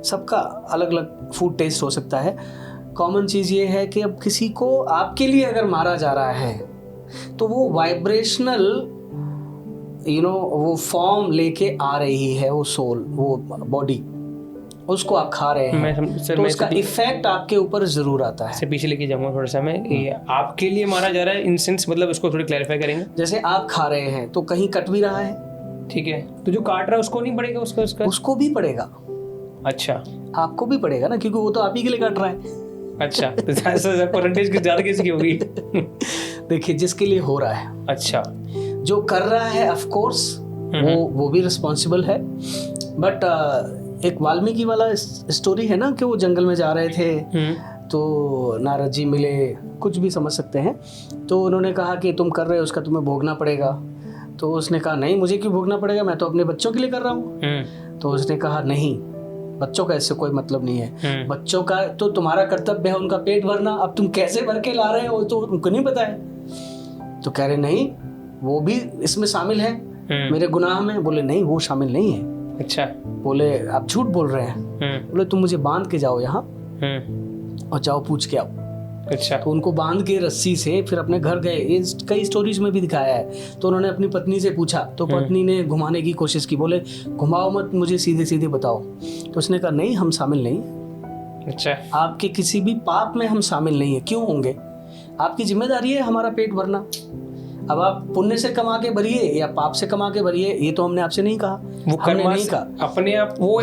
सबका अलग अलग फूड टेस्ट हो सकता है, कॉमन चीज ये है कि अब किसी को आपके लिए अगर मारा जा रहा है तो वो वाइब्रेशनल वो फॉर्म लेके आ रही है, वो सोल, वो बॉडी, उसको आप खा रहे हैं, तो उसका इफेक्ट आपके ऊपर जरूर आता है। पीछे लेके जाऊंगा थोड़ा सा मैं, ये आपके लिए मारा जा रहा है इन सेंस, मतलब उसको थोड़ी क्लैरिफाई करेंगे। जैसे आप खा रहे हैं तो कहीं कट भी रहा है, ठीक है, तो जो काट रहा है उसको नहीं पड़ेगा, उसको भी पड़ेगा। अच्छा, आपको भी पड़ेगा ना, क्योंकि वो तो आप ही के लिए काट रहा है। अच्छा, तो परसेंटेज ज्यादा किसकी होगी? देखिए, जिसके लिए हो रहा है, अच्छा, जो कर रहा है ऑफ कोर्स वो भी रिस्पॉन्सिबल है। बट एक वाल्मीकि वाला स्टोरी है ना, कि वो जंगल में जा रहे थे, तो नारद जी मिले, कुछ भी समझ सकते हैं। तो उन्होंने कहा कि तुम कर रहे हो, उसका तुम्हें भोगना पड़ेगा। तो उसने कहा नहीं, मुझे क्यों भोगना पड़ेगा, मैं तो अपने बच्चों के लिए कर रहा हूँ। तो उसने कहा नहीं, बच्चों का इससे कोई मतलब नहीं है, बच्चों का तो तुम्हारा कर्तव्य है उनका पेट भरना, अब तुम कैसे भर के ला रहे हो तो उनको नहीं पता है। तो कह रहे नहीं, वो भी इसमें शामिल है मेरे गुनाह में। बोले नहीं, वो शामिल नहीं है। अच्छा, बोले आप झूठ बोल रहे हैं। बोले तुम मुझे बांध के जाओ यहाँ और जाओ पूछ के आओ। अच्छा, तो उनको बांध के रस्सी से फिर अपने घर गए, ये कई स्टोरीज में भी दिखाया है। तो उन्होंने अपनी पत्नी से पूछा, तो पत्नी ने घुमाने की कोशिश की, बोले घुमाओ मत, मुझे सीधे सीधे बताओ। तो उसने कहा नहीं, हम शामिल नहीं। अच्छा, आपके किसी भी पाप में हम शामिल नहीं है, क्यों होंगे? आपकी जिम्मेदारी है हमारा पेट भरना। अब आप पुण्य से कमा के भरिए या पाप से कमा के भरिए, ये तो हमने आपसे नहीं कहा, वो हमने नहीं कहा। अपने आप वो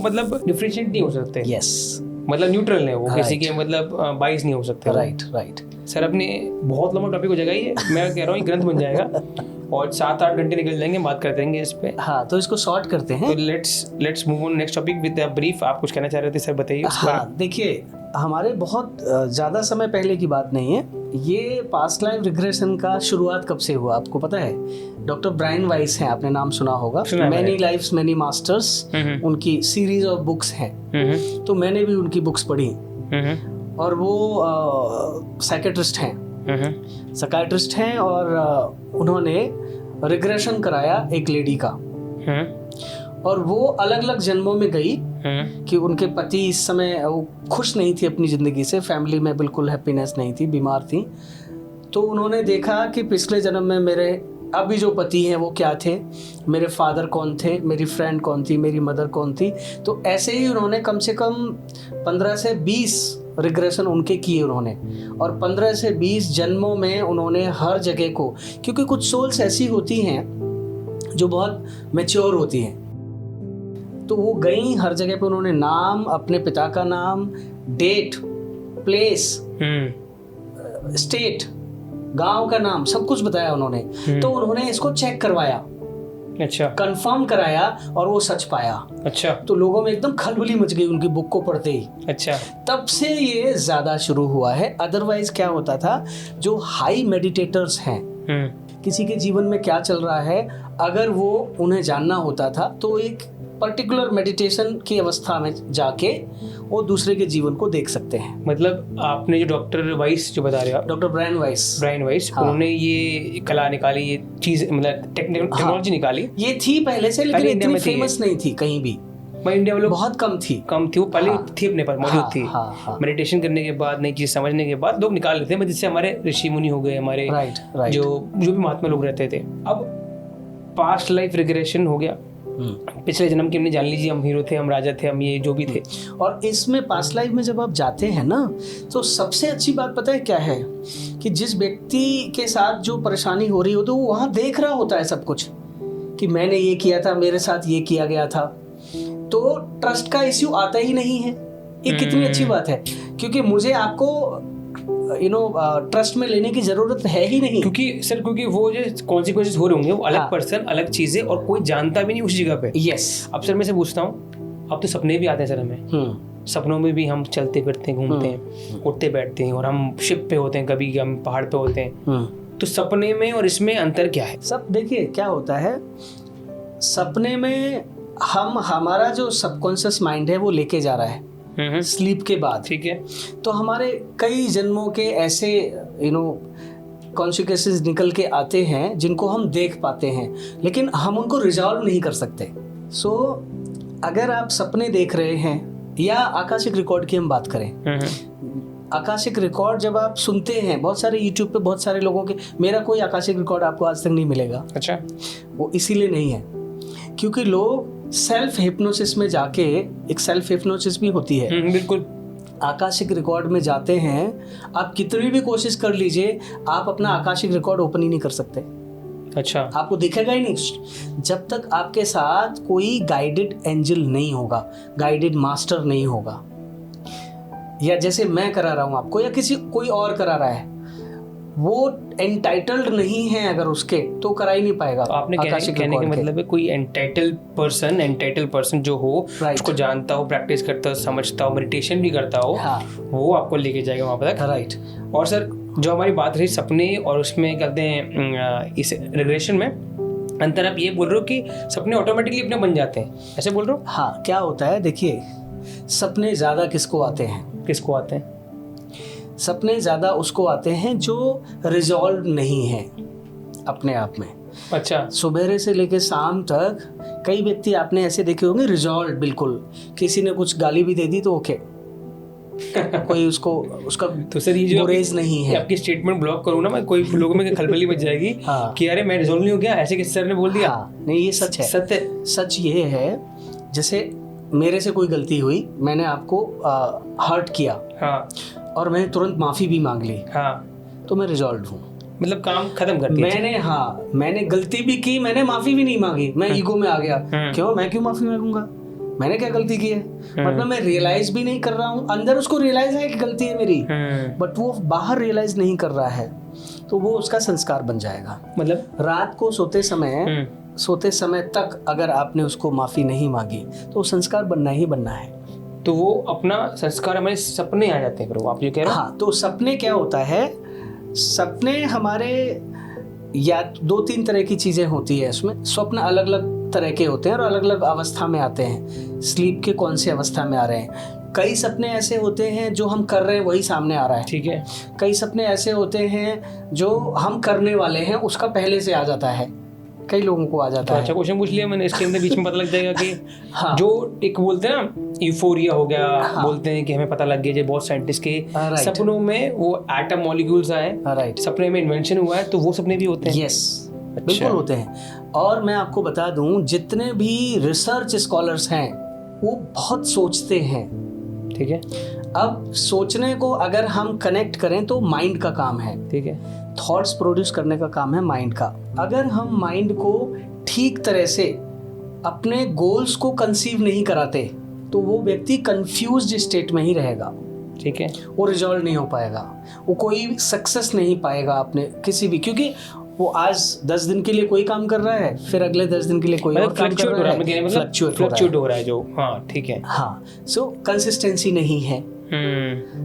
मतलब डिफरेंशिएट नहीं हो सकते। यस, मतलब न्यूट्रल है वो, किसी के मतलब बाइस नहीं हो सकते। राइट। सर, अपने बहुत लंबा टॉपिक हो जाएगा ये, मैं कह रहा हूँ ग्रंथ बन जाएगा। और 7-8 घंटे निकल जाएंगे, बात करते रहेंगे इस पे। हाँ, तो इसको शॉर्ट करते हैं। तो let's move on next topic with a brief. आप कुछ कहना चाह रहे थे सर, बताइए। हाँ, देखिए, हमारे बहुत ज़्यादा समय पहले की बात नहीं है ये। पास्ट लाइफ रिग्रेशन का शुरुआत कब से हुआ आपको पता है? डॉक्टर ब्रायन वाइस हैं, आपने नाम सुना होगा। मैनी लाइफ्स मैनी मास्टर्स, उनकी सीरीज ऑफ बुक्स हैं। तो मैंने भी उनकी बुक्स पढ़ी। और वो साइकेट्रिस्ट हैं और उन्होंने रिग्रेशन कराया एक लेडी का। और वो अलग अलग जन्मों में गई कि उनके पति इस समय वो खुश नहीं थी अपनी ज़िंदगी से, फैमिली में बिल्कुल हैप्पीनेस नहीं थी, बीमार थी। तो उन्होंने देखा कि पिछले जन्म में मेरे अभी जो पति हैं वो क्या थे, मेरे फादर कौन थे, मेरी फ्रेंड कौन थी, मेरी मदर कौन थी। तो ऐसे ही उन्होंने कम से कम 15 से 20 रिग्रेशन उनके किए उन्होंने। और 15 से 20 जन्मों में उन्होंने हर जगह को, क्योंकि कुछ सोल्स ऐसी होती हैं जो बहुत मैच्योर होती हैं, तो वो गई हर जगह पे। उन्होंने नाम, अपने पिता का नाम, डेट, प्लेस, स्टेट, गांव का नाम, सब कुछ बताया उन्होंने। तो उन्होंने इसको चेक करवाया, अच्छा, कंफर्म कराया, और वो सच पाया। अच्छा, तो लोगों में एकदम खलबली मच गई उनकी बुक को पढ़ते ही। अच्छा, तब से ये ज्यादा शुरू हुआ है। अदरवाइज क्या होता था, जो हाई मेडिटेटर्स हैं, किसी के जीवन में क्या चल रहा है, अगर वो उन्हें जानना होता था तो एक पर्टिकुलर मेडिटेशन की अवस्था में जाके वो दूसरे के जीवन को देख सकते हैं। मतलब आपने जो डॉक्टर वाइस जो बता रहे हो आप, डॉक्टर ब्रायन वाइस, हाँ, उन्होंने ये कला निकाली, ये चीज मतलब टेक्नोलॉजी निकाली। ये थी पहले से, लेकिन इतनी फेमस नहीं थी कहीं भी। इंडिया में बहुत कम थी वो पहले थी, अपने पास मौजूद थी। मेडिटेशन करने के बाद, नई चीज समझने के बाद लोग निकाल लेते हैं, जिससे हमारे ऋषि मुनि हो गए, हमारे जो भी महात्मा लोग रहते थे। अब पास्ट लाइफ रिग्रेशन हो गया, पिछले जन्म की हमने जान लीजिए, हम हीरो थे, हम राजा थे, हम ये जो भी थे। और इसमें पास्ट लाइफ में जब आप जाते हैं ना, तो सबसे अच्छी बात पता है क्या है, कि जिस व्यक्ति के साथ जो परेशानी हो रही हो, तो वो वहाँ देख रहा होता है सब कुछ, कि मैंने ये किया था, मेरे साथ ये किया गया था। तो ट्रस्ट का इश्यू आता ही नहीं है। ये कितनी अच्छी बात है, क्योंकि मुझे आपको ट्रस्ट में लेने की जरूरत है ही नहीं। क्योंकि वो जो कॉन्सिक्वेंसेस हो रहे होंगे वो अलग पर्सन, अलग चीजें, और कोई जानता भी नहीं उस जगह पे। यस। अब सर मैं से पूछता हूँ, अब तो सपने भी आते हैं सर हमें। सपनों में भी हम चलते फिरते हैं, घूमते हैं, उठते बैठते हैं, और हम शिप पे होते हैं, कभी हम पहाड़ पे होते हैं। तो सपने में और इसमें अंतर क्या है? सब देखिए क्या होता है, सपने में हमारा जो सबकॉन्शियस माइंड है वो लेके जा रहा है स्लीप के बाद, ठीक है। तो हमारे कई जन्मों के ऐसे कॉन्सिक्वेंसेस निकल के आते हैं जिनको हम देख पाते हैं, लेकिन हम उनको रिजॉल्व नहीं कर सकते। सो अगर आप सपने देख रहे हैं, या आकाशिक रिकॉर्ड की हम बात करें, आकाशिक रिकॉर्ड जब आप सुनते हैं, बहुत सारे यूट्यूब पे बहुत सारे लोगों के, मेरा कोई आकाशिक रिकॉर्ड आपको आज तक नहीं मिलेगा। अच्छा। वो इसीलिए नहीं है क्योंकि लोग सेल्फ हिप्नोसिस में जाके, एक सेल्फ हिप्नोसिस भी होती है, बिल्कुल, आकाशिक रिकॉर्ड में जाते हैं, आप कितनी भी कोशिश कर लीजिए, आप अपना आकाशिक रिकॉर्ड ओपन ही नहीं कर सकते। अच्छा। आपको दिखेगा ही नहीं जब तक आपके साथ कोई गाइडेड एंजल नहीं होगा, गाइडेड मास्टर नहीं होगा, या जैसे मैं करा रहा हूं आपको, या कोई और करा रहा है, वो एंटाइटल्ड नहीं है अगर उसके, तो करा ही नहीं पाएगा। तो आपने कहने का मतलब है कोई एंटाइटल पर्सन जो हो, उसको जानता हो, प्रैक्टिस करता हो, समझता हो, मेडिटेशन भी करता हो, वो आपको लेके जाएगा वहाँ पर। राइट। और सर जो हमारी बात रही सपने और उसमें कहते हैं इस रिग्रेशन में अंतर, आप ये बोल रहे हो कि सपने ऑटोमेटिकली अपने बन जाते हैं, ऐसे बोल रहे हो? हाँ, क्या होता है देखिए, सपने ज़्यादा किसको आते हैं? सपने ज़्यादा उसको आते हैं जो रिजॉल्व नहीं है अपने आप में। अच्छा। सुबह से लेकर शाम तक कई व्यक्ति आपने ऐसे देखे होंगे रिजॉल्व, बिल्कुल, किसी ने कुछ गाली भी दे दी तो ओके कोई उसका तो सर ये जो गुरेज नहीं है। आपकी स्टेटमेंट ब्लॉक करूँ ना मैं, कोई लोगों में खलबली मच जाएगी कि अरे मैं रिजॉल्व नहीं हो गया, ऐसे किस सर ने बोल दिया। नहीं, ये सच है। सच ये है, जैसे मेरे से कोई गलती हुई, मैंने आपको हर्ट किया, और मैंने तुरंत माफी भी मांग ली, तो मैं रिजॉल्व हूँ, मतलब काम खत्म कर दिया। मैंने गलती भी की, मैंने माफी भी नहीं मांगी, मैं ईगो में आ गया। क्यों? मैं क्यों माफी मांगूंगा? मैंने क्या गलती की है? मतलब मैं रियलाइज भी नहीं कर रहा हूँ, अंदर उसको रियलाइज है कि गलती है मेरी, बट वो बाहर रियलाइज नहीं कर रहा है। तो वो उसका संस्कार बन जाएगा। मतलब रात को सोते समय तक अगर आपने उसको माफ़ी नहीं मांगी तो वो संस्कार बनना ही बनना है। तो वो अपना संस्कार हमारे सपने आ जाते हैं, आप जो कह रहे हो। हाँ, तो सपने क्या होता है, सपने हमारे या 2-3 तरह की चीज़ें होती है इसमें। स्वप्न अलग अलग तरह के होते हैं और अलग अलग अवस्था में आते हैं। स्लीप के कौन से अवस्था में आ रहे हैं। कई सपने ऐसे होते हैं जो हम कर रहे हैं वही सामने आ रहा है, ठीक है। कई सपने ऐसे होते हैं जो हम करने वाले हैं उसका पहले से आ जाता है, कई लोगों को आ जाता है। अच्छा क्वेश्चन पूछ लिया मैंने, इसके अंदर बीच में पता लग जाएगा कि हाँ। जो एक बोलते हैं ना यूफोरिया हो गया, हाँ। बोलते हैं कि हमें पता लग गया, जो बहुत साइंटिस्ट के सपनों में वो एटम मॉलिक्यूल्स आए, सपने में इन्वेंशन हुआ है, तो वो सपने भी होते हैं। यस, बिल्कुल होते हैं। और मैं आपको बता दूं, जितने भी रिसर्च स्कॉलर्स हैं वो बहुत सोचते हैं, ठीक है। अब सोचने को अगर हम कनेक्ट करें तो माइंड का काम है, ठीक है। थॉट्स प्रोड्यूस करने का काम है माइंड का। अगर हम माइंड को ठीक तरह से अपने गोल्स को कंसीव नहीं कराते तो वो व्यक्ति कंफ्यूज्ड स्टेट में ही रहेगा, ठीक है। वो रिजॉल्व नहीं हो पाएगा, वो कोई सक्सेस नहीं पाएगा अपने किसी भी, क्योंकि वो आज 10 दिन के लिए कोई काम कर रहा है, फिर अगले 10 दिन के लिए कोई और काम कर रहा है, फ्लक्चुएट हो रहा है जो, हाँ ठीक है, हाँ। सो कंसिस्टेंसी नहीं है।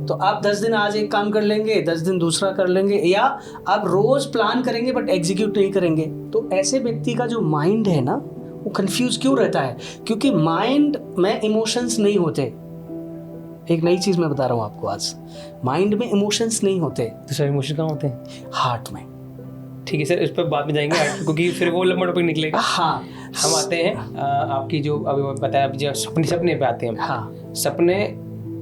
तो आप 10 दिन आज एक काम कर लेंगे, 10 दिन दूसरा कर लेंगे, या आप रोज प्लान करेंगे बट एग्जीक्यूट नहीं करेंगे। तो ऐसे व्यक्ति का जो माइंड है ना वो कंफ्यूज क्यों रहता है, क्योंकि माइंड में इमोशंस नहीं होते। एक नई चीज मैं बता रहा हूँ आपको आज, माइंड में इमोशंस नहीं होते। तो सर इमोशन कहाँ होते हैं? हार्ट में। ठीक है सर, इस पर बाद में जाएंगे क्योंकि फिर वो लंबा टॉपिक निकलेगा। हाँ, हम आते हैं आपकी जो अभी बताया, जो सपने पे आते हैं। हाँ, सपने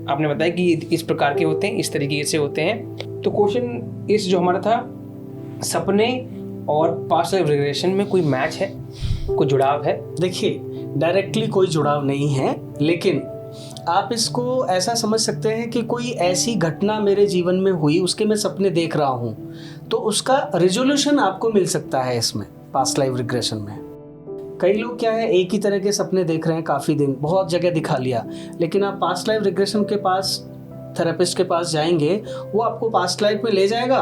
आपने बताया कि इस प्रकार के होते हैं, इस तरीके से होते हैं। तो क्वेश्चन इस जो हमारा था, सपने और पास्ट लाइफ रिग्रेशन में कोई मैच है, कोई जुड़ाव है? देखिए, डायरेक्टली कोई जुड़ाव नहीं है, लेकिन आप इसको ऐसा समझ सकते हैं कि कोई ऐसी घटना मेरे जीवन में हुई, उसके मैं सपने देख रहा हूँ, तो उसका रिजोल्यूशन आपको मिल सकता है इसमें, पास्ट लाइफ रिग्रेशन में। कई लोग क्या है, एक ही तरह के सपने देख रहे हैं काफ़ी दिन, बहुत जगह दिखा लिया, लेकिन आप पास्ट लाइफ रिग्रेशन के पास, थेरेपिस्ट के पास जाएंगे, वो आपको पास्ट लाइफ में ले जाएगा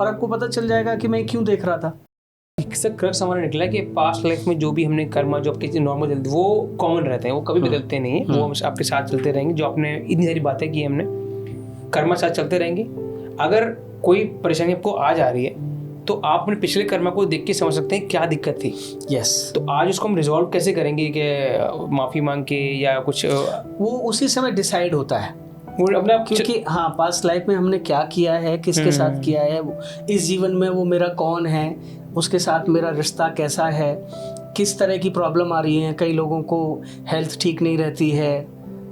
और आपको पता चल जाएगा कि मैं क्यों देख रहा था। इससे क्रक्स हमारा निकला कि पास्ट लाइफ में जो भी हमने कर्मा, जो आपके नॉर्मल चलते, वो कॉमन रहते हैं, वो कभी बदलते नहीं है, वो आपके साथ चलते रहेंगे। जो आपने इतनी सारी बातें की हमने, कर्मा साथ चलते रहेंगे। अगर कोई परेशानी आपको आ जा रही है तो आप अपने पिछले कर्मा को देख के समझ सकते हैं क्या दिक्कत थी। यस। तो आज उसको हम रिजॉल्व कैसे करेंगे, कि माफ़ी मांग के या कुछ, वो उसी समय डिसाइड होता है अपना, क्योंकि हाँ, पास्ट लाइफ में हमने क्या किया है, किसके साथ किया है, इस जीवन में वो मेरा कौन है, उसके साथ मेरा रिश्ता कैसा है, किस तरह की प्रॉब्लम आ रही है। कई लोगों को हेल्थ ठीक नहीं रहती है,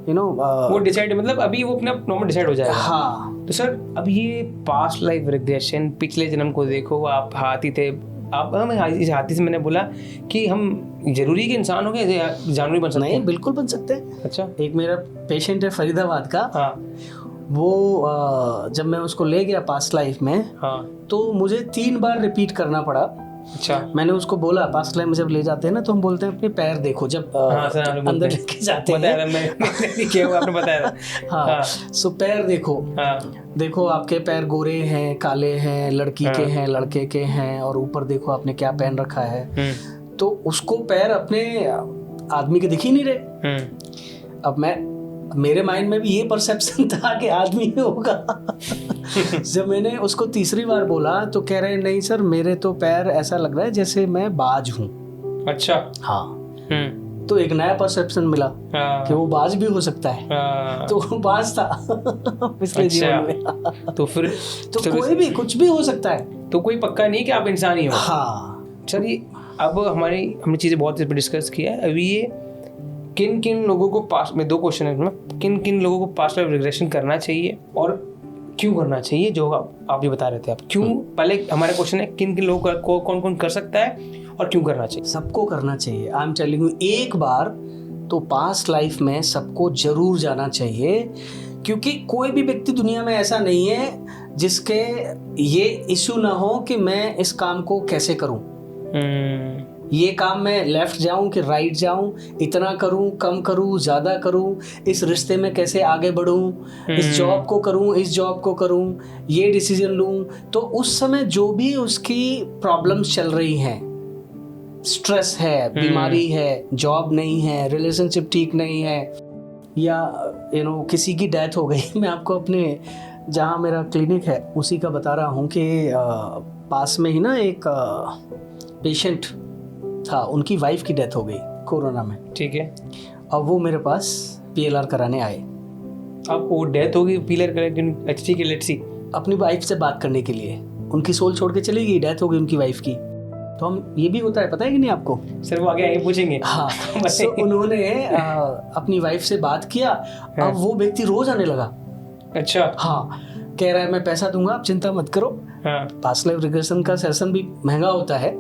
वो डिसाइड, मतलब अभी वो अपना नॉर्मल डिसाइड हो जाएगा। हाँ। तो सर, अब ये पास्ट लाइफ रिग्रेशन, पिछले जन्म को देखो, आप हाथी थे, आप, इस हाथी से मैंने बोला कि हम जरूरी कि इंसान हो गए, जानवर बन सकते हैं? नहीं, बिल्कुल बन सकते हैं। अच्छा। एक मेरा पेशेंट है फरीदाबाद का, हाँ, वो जब मैं उसको ले गया पास्ट लाइफ में, हाँ, तो मुझे 3 बार रिपीट करना पड़ा। अच्छा। मैंने उसको बोला, पास्ट लाइफ में जब ले जाते हैं ना तो हम बोलते हैं अपने पैर देखो, जब अंदर लेके जाते हैं, आपने बताया था। हाँ, सो पैर देखो, देखो आपके पैर गोरे हैं, काले हैं, लड़की के हैं, लड़के के हैं, और ऊपर देखो आपने क्या पहन रखा है। तो उसको पैर अपने आदमी के दिख ही नहीं रहे। अब मेरे माइंड में भी ये परसेप्शन था कि आदमी होगा। जब मैंने उसको तीसरी बार बोला तो कह रहे नहीं सर, मेरे तो पैर ऐसा लग रहा है जैसे मैं बाज हूँ। अच्छा। हाँ। तो एक नया परसेप्शन मिला कि वो बाज भी हो सकता है। तो वो बाज था पिछले जीवन में। तो फिर तो कोई भी कुछ भी हो सकता है, तो कोई पक्का नहीं कि आप इंसान ही हो। हाँ। चलिए, अब हमने चीज़ें बहुत डिस्कस किया है। अभी ये किन किन लोगों को पास्ट में, 2 क्वेश्चन है, किन किन लोगों को पास्ट लाइफ रिग्रेशन करना चाहिए और क्यों करना चाहिए, जो आप भी बता रहे थे। आप क्यों, पहले हमारा क्वेश्चन है किन किन लोगों को कौन कौन कर सकता है और क्यों करना चाहिए? सबको करना चाहिए। आई एम टेलिंग यू, एक बार तो पास्ट लाइफ में सबको जरूर जाना चाहिए, क्योंकि कोई भी व्यक्ति दुनिया में ऐसा नहीं है जिसके ये इश्यू ना हो कि मैं इस काम को कैसे करूं। ये काम मैं लेफ्ट जाऊं कि राइट जाऊं, इतना करूं कम करूं ज़्यादा करूं, इस रिश्ते में कैसे आगे बढ़ूं, इस जॉब को करूं इस जॉब को करूं, ये डिसीजन लूं। तो उस समय जो भी उसकी प्रॉब्लम्स चल रही हैं, स्ट्रेस है, बीमारी है, जॉब नहीं है, रिलेशनशिप ठीक नहीं है, या किसी की डेथ हो गई। मैं आपको अपने जहाँ मेरा क्लिनिक है उसी का बता रहा हूँ कि पास में ही ना एक पेशेंट था, उनकी वाइफ की डेथ हो गई कोरोना में। ठीक है। अब वो मेरे पास PLR कराने आए। अब वो डेथ हो गई, PLR कराने? अच्छा ठीक है, लेट्स सी। अपनी वाइफ से बात करने के लिए, उनकी सोल छोड़ के चली गई, डेथ हो गई उनकी वाइफ की। तो हम, ये भी होता है, पता है कि नहीं आपको? सर वो आगे आगे पूछेंगे। हाँ। तो उन्होंने अपनी वाइफ से बात किया। अब वो व्यक्ति रोज आने लगा। अच्छा। हाँ, कह रहा है मैं पैसा दूंगा, आप चिंता मत करो। हाँ। पास्ट लाइफ रिग्रेशन का सेशन भी महंगा होता है।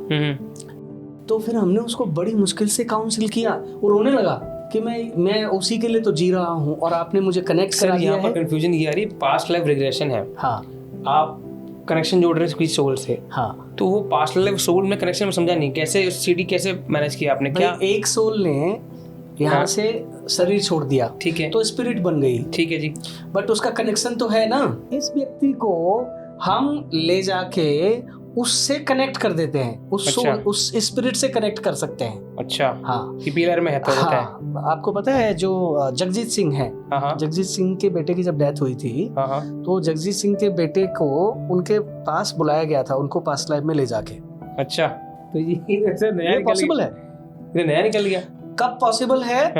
तो फिर हमने उसको बड़ी मुश्किल से काउंसिल किया। वो रोने लगा कि मैं उसी के लिए तो जी रहा हूँ और आपने मुझे कनेक्ट करा दिया है। यहाँ पर कंफ्यूजन ये आ रही, पास्ट लाइफ रिग्रेशन है। हाँ। आप कनेक्शन जोड़ रहे हैं सोल से। हाँ। तो वो पास्ट लाइफ सोल में कनेक्शन में समझा नहीं, कैसे CD कैसे मैनेज किया आपने? क्या एक सोल ने यहाँ से शरीर छोड़ दिया, ठीक है, तो स्पिरिट बन गई, ठीक है जी, बट उसका कनेक्शन तो है ना। इस व्यक्ति को हम ले जाके उससे कनेक्ट कर देते हैं, उस स्पिरिट से कनेक्ट कर सकते हैं। अच्छा। हाँ, PLR में है तो होता है। आपको पता है जो जगजीत सिंह है, जगजीत सिंह के बेटे की जब डेथ हुई थी, तो जगजीत सिंह के बेटे को उनके पास बुलाया गया था, उनको पास्ट लाइफ में ले जाके। अच्छा, तो ये पॉसिबल है? ये नया निकल गया। कब पॉसिबल है?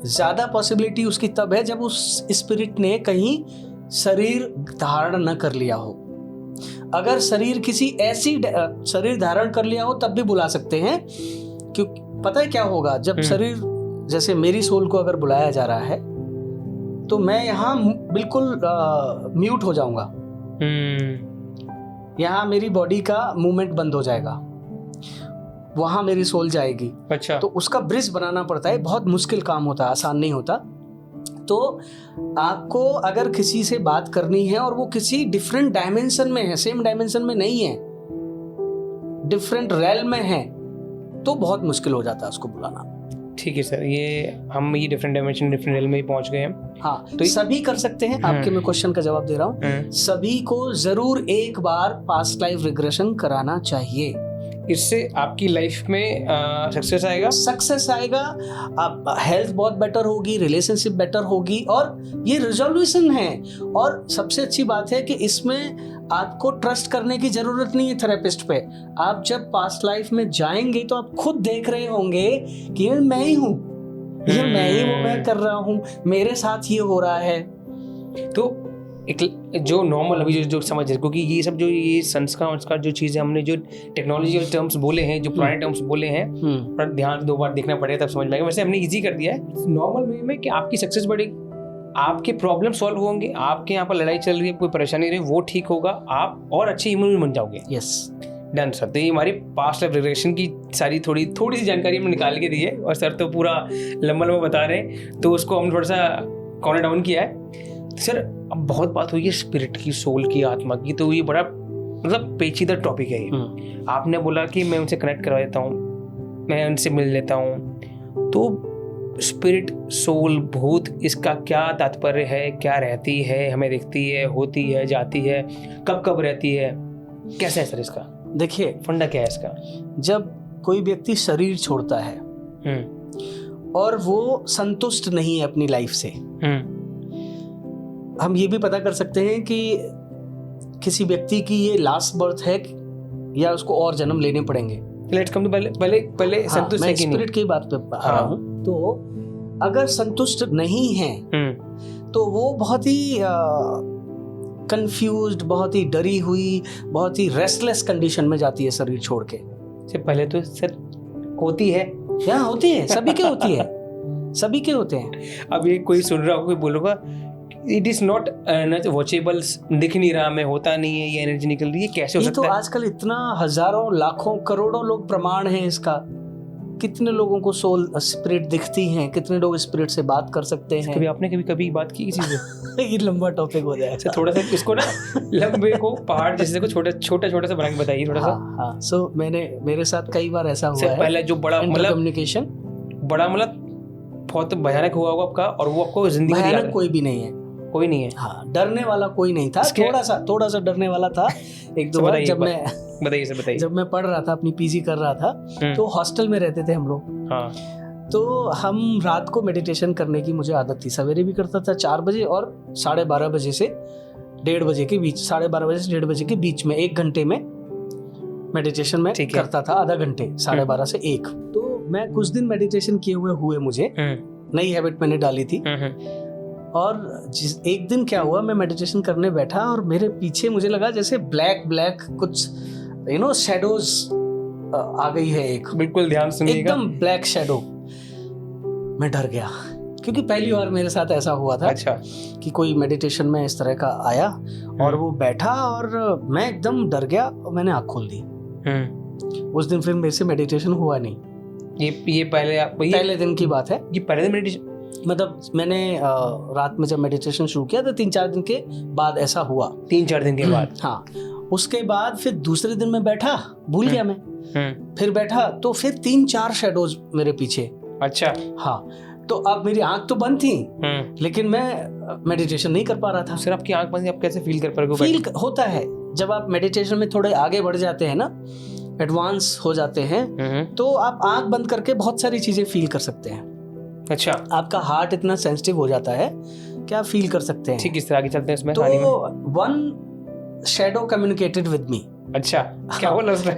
ज्यादा पॉसिबिलिटी उसकी तब है जब उस स्पिरिट ने कहीं शरीर धारण न कर लिया हो। अगर शरीर किसी ऐसी शरीर धारण कर लिया हो तब भी बुला सकते हैं, क्योंकि पता है क्या होगा जब शरीर, जैसे मेरी सोल को अगर बुलाया जा रहा है तो मैं यहाँ बिल्कुल म्यूट हो जाऊंगा, यहाँ मेरी बॉडी का मूवमेंट बंद हो जाएगा, वहां मेरी सोल जाएगी। अच्छा। तो उसका ब्रिज बनाना पड़ता है, बहुत मुश्किल काम होता है, आसान नहीं होता। तो आपको अगर किसी से बात करनी है और वो किसी डिफरेंट डायमेंशन में है, सेम डायमेंशन में नहीं है, डिफरेंट रेल में है, तो बहुत मुश्किल हो जाता है उसको बुलाना। ठीक है सर, ये डिफरेंट डायमेंशन, डिफरेंट रेल में ही पहुंच गए हैं। हाँ, तो सभी कर सकते हैं। आपके मैं क्वेश्चन का जवाब दे रहा हूँ, सभी को जरूर एक बार पास्ट लाइफ रिग्रेशन कराना चाहिए। इससे आपकी लाइफ में सक्सेस आएगा, आप हेल्थ बहुत बेटर होगी, रिलेशनशिप बेटर होगी, और ये रिजोल्यूशन है। और सबसे अच्छी बात है कि इसमें आपको ट्रस्ट करने की जरूरत नहीं है थेरेपिस्ट पे। आप जब पास्ट लाइफ में जाएंगे तो आप खुद देख रहे होंगे कि ये मैं ही हूँ, ये मैं ही वो मैं कर रहा हूँ, मेरे साथ ये हो रहा है। तो एक जो नॉर्मल अभी जो समझ है, क्योंकि ये सब जो ये संस्कार जो चीज़ें हमने जो टेक्नोलॉजिकल टर्म्स बोले हैं, जो पुराने टर्म्स बोले हैं, पर ध्यान 2 बार देखना पड़ेगा तब समझ में आएगा। वैसे हमने इजी कर दिया है नॉर्मल वे में कि आपकी सक्सेस बढ़ेगी, आपके प्रॉब्लम सॉल्व होंगे, आपके यहाँ पर लड़ाई चल रही है, कोई परेशानी रही, वो ठीक होगा, आप और अच्छे इम्यून बन जाओगे। Yes, done sir. तो ये हमारी पास्ट लाइफ रिग्रेशन की सारी थोड़ी सी जानकारी हमने निकाल के दी है, और सर तो पूरा लंबा बता रहे हैं, तो उसको हमने थोड़ा सा कॉर्नर डाउन किया है। सर अब बहुत बात हुई है स्पिरिट की, सोल की, आत्मा की, तो ये बड़ा मतलब पेचीदा टॉपिक है ये। आपने बोला कि मैं उनसे कनेक्ट करवा देता हूँ, मैं उनसे मिल लेता हूँ, तो स्पिरिट, सोल, भूत, इसका क्या तात्पर्य है? क्या रहती है, हमें दिखती है, होती है, जाती है, कब रहती है, कैसे है सर इसका? देखिए, फंडा क्या है इसका? जब कोई व्यक्ति शरीर छोड़ता है और वो संतुष्ट नहीं है अपनी लाइफ से, हम ये भी पता कर सकते हैं कि किसी व्यक्ति की ये लास्ट बर्थ है या उसको और जन्म लेने पड़ेंगे। लेट्स कम टू पहले संतुष्ट है कि नहीं, स्पिरिट की बात पे आ रहा हूँ। तो अगर संतुष्ट नहीं है तो वो बहुत ही कंफ्यूज्ड, बहुत ही डरी हुई, बहुत ही रेस्टलेस कंडीशन में जाती है शरीर छोड़ के। पहले तो सर होती है, क्या होती है, सभी के होती है, सभी के होते हैं। अब ये कोई सुन रहा हो, कोई बोलूँगा इट इज नॉट वॉचेबल, दिख नहीं रहा, मैं होता नहीं है, ये एनर्जी निकल रही है, कैसे हो सकता है? तो आजकल इतना हजारों, लाखों, करोड़ों लोग प्रमाण हैं इसका कितने लोगों को सोल स्पिरिट दिखती हैं, कितने लोग स्पिरिट से बात कर सकते हैं। कभी आपने कभी बात की किसी से? ये लंबा टॉपिक हो जाएगा, थोड़ा सा इसको ना लंबे को पहाड़ जैसे को छोटा सा बना के बताइए थोड़ा सा। हाँ, सो मेरे साथ कई बार ऐसा हुआ है। पहले जो बड़ा मतलब कम्युनिकेशन बड़ा मतलब बहुत भयानक हुआ होगा आपका, और वो आपको जिंदगी में भयानक कोई भी नहीं है, कोई नहीं है। हाँ, डरने वाला कोई नहीं था, थोड़ा सा डरने वाला था एक दो बार। जब मैं बताइए जब मैं पढ़ रहा था, अपनी पीजी कर रहा था, तो हॉस्टल में रहते थे हम लोग। हाँ। तो हम रात को मेडिटेशन करने की मुझे आदत थी, सवेरे भी करता था 4 बजे और 12:30 बजे से 1:30 बजे के बीच, 12:30 बजे से 1:30 बजे के बीच में 1 घंटे में मेडिटेशन में करता था, आधा घंटे, 12:30 से 1। तो मैं कुछ दिन मेडिटेशन किए हुए मुझे नई हैबिट मैंने डाली थी। और एक दिन क्या हुआ, मैं मेडिटेशन करने बैठा और मेरे पीछे मुझे लगा जैसे ब्लैक कुछ शैडोज आ गई है एक, बिल्कुल ध्यान सुनिएगा, एकदम ब्लैक शैडो। मैं डर गया क्योंकि पहली बार मेरे साथ ऐसा हुआ था। अच्छा। कि कोई मेडिटेशन में इस तरह का आया और वो बैठा और मैं एकदम डर गया और मैंने आँख खोल दी। उस दिन फिर मेरे से मेडिटेशन हुआ नहीं। ये पहले दिन की बात है। ये पहले दिन मेडिटेशन मतलब मैंने रात में जब मेडिटेशन शुरू किया तो 3-4 दिन के बाद ऐसा हुआ। 3-4 दिन के बाद? हाँ। उसके बाद फिर दूसरे दिन मैं बैठा, भूल गया मैं, फिर बैठा तो फिर 3-4 शैडोज मेरे पीछे। अच्छा। हाँ, तो अब मेरी आंख तो बंद थी लेकिन मैं मेडिटेशन नहीं कर पा रहा था। सर आपकी आंख बंद, आप कैसे फील कर पा रहे हो? फील होता है जब आप मेडिटेशन में थोड़े आगे बढ़ जाते हैं ना, एडवांस हो जाते हैं, तो आप आंख बंद करके बहुत सारी चीजें फील कर सकते हैं। अच्छा। आपका हार्ट इतना सेंसिटिव हो जाता है कि आप फील कर सकते हैं। ठीक, इस तरह आगे चलते हैं इसमें। तो वन शैडो कम्युनिकेटेड विद मी। अच्छा, क्या बोला उसने?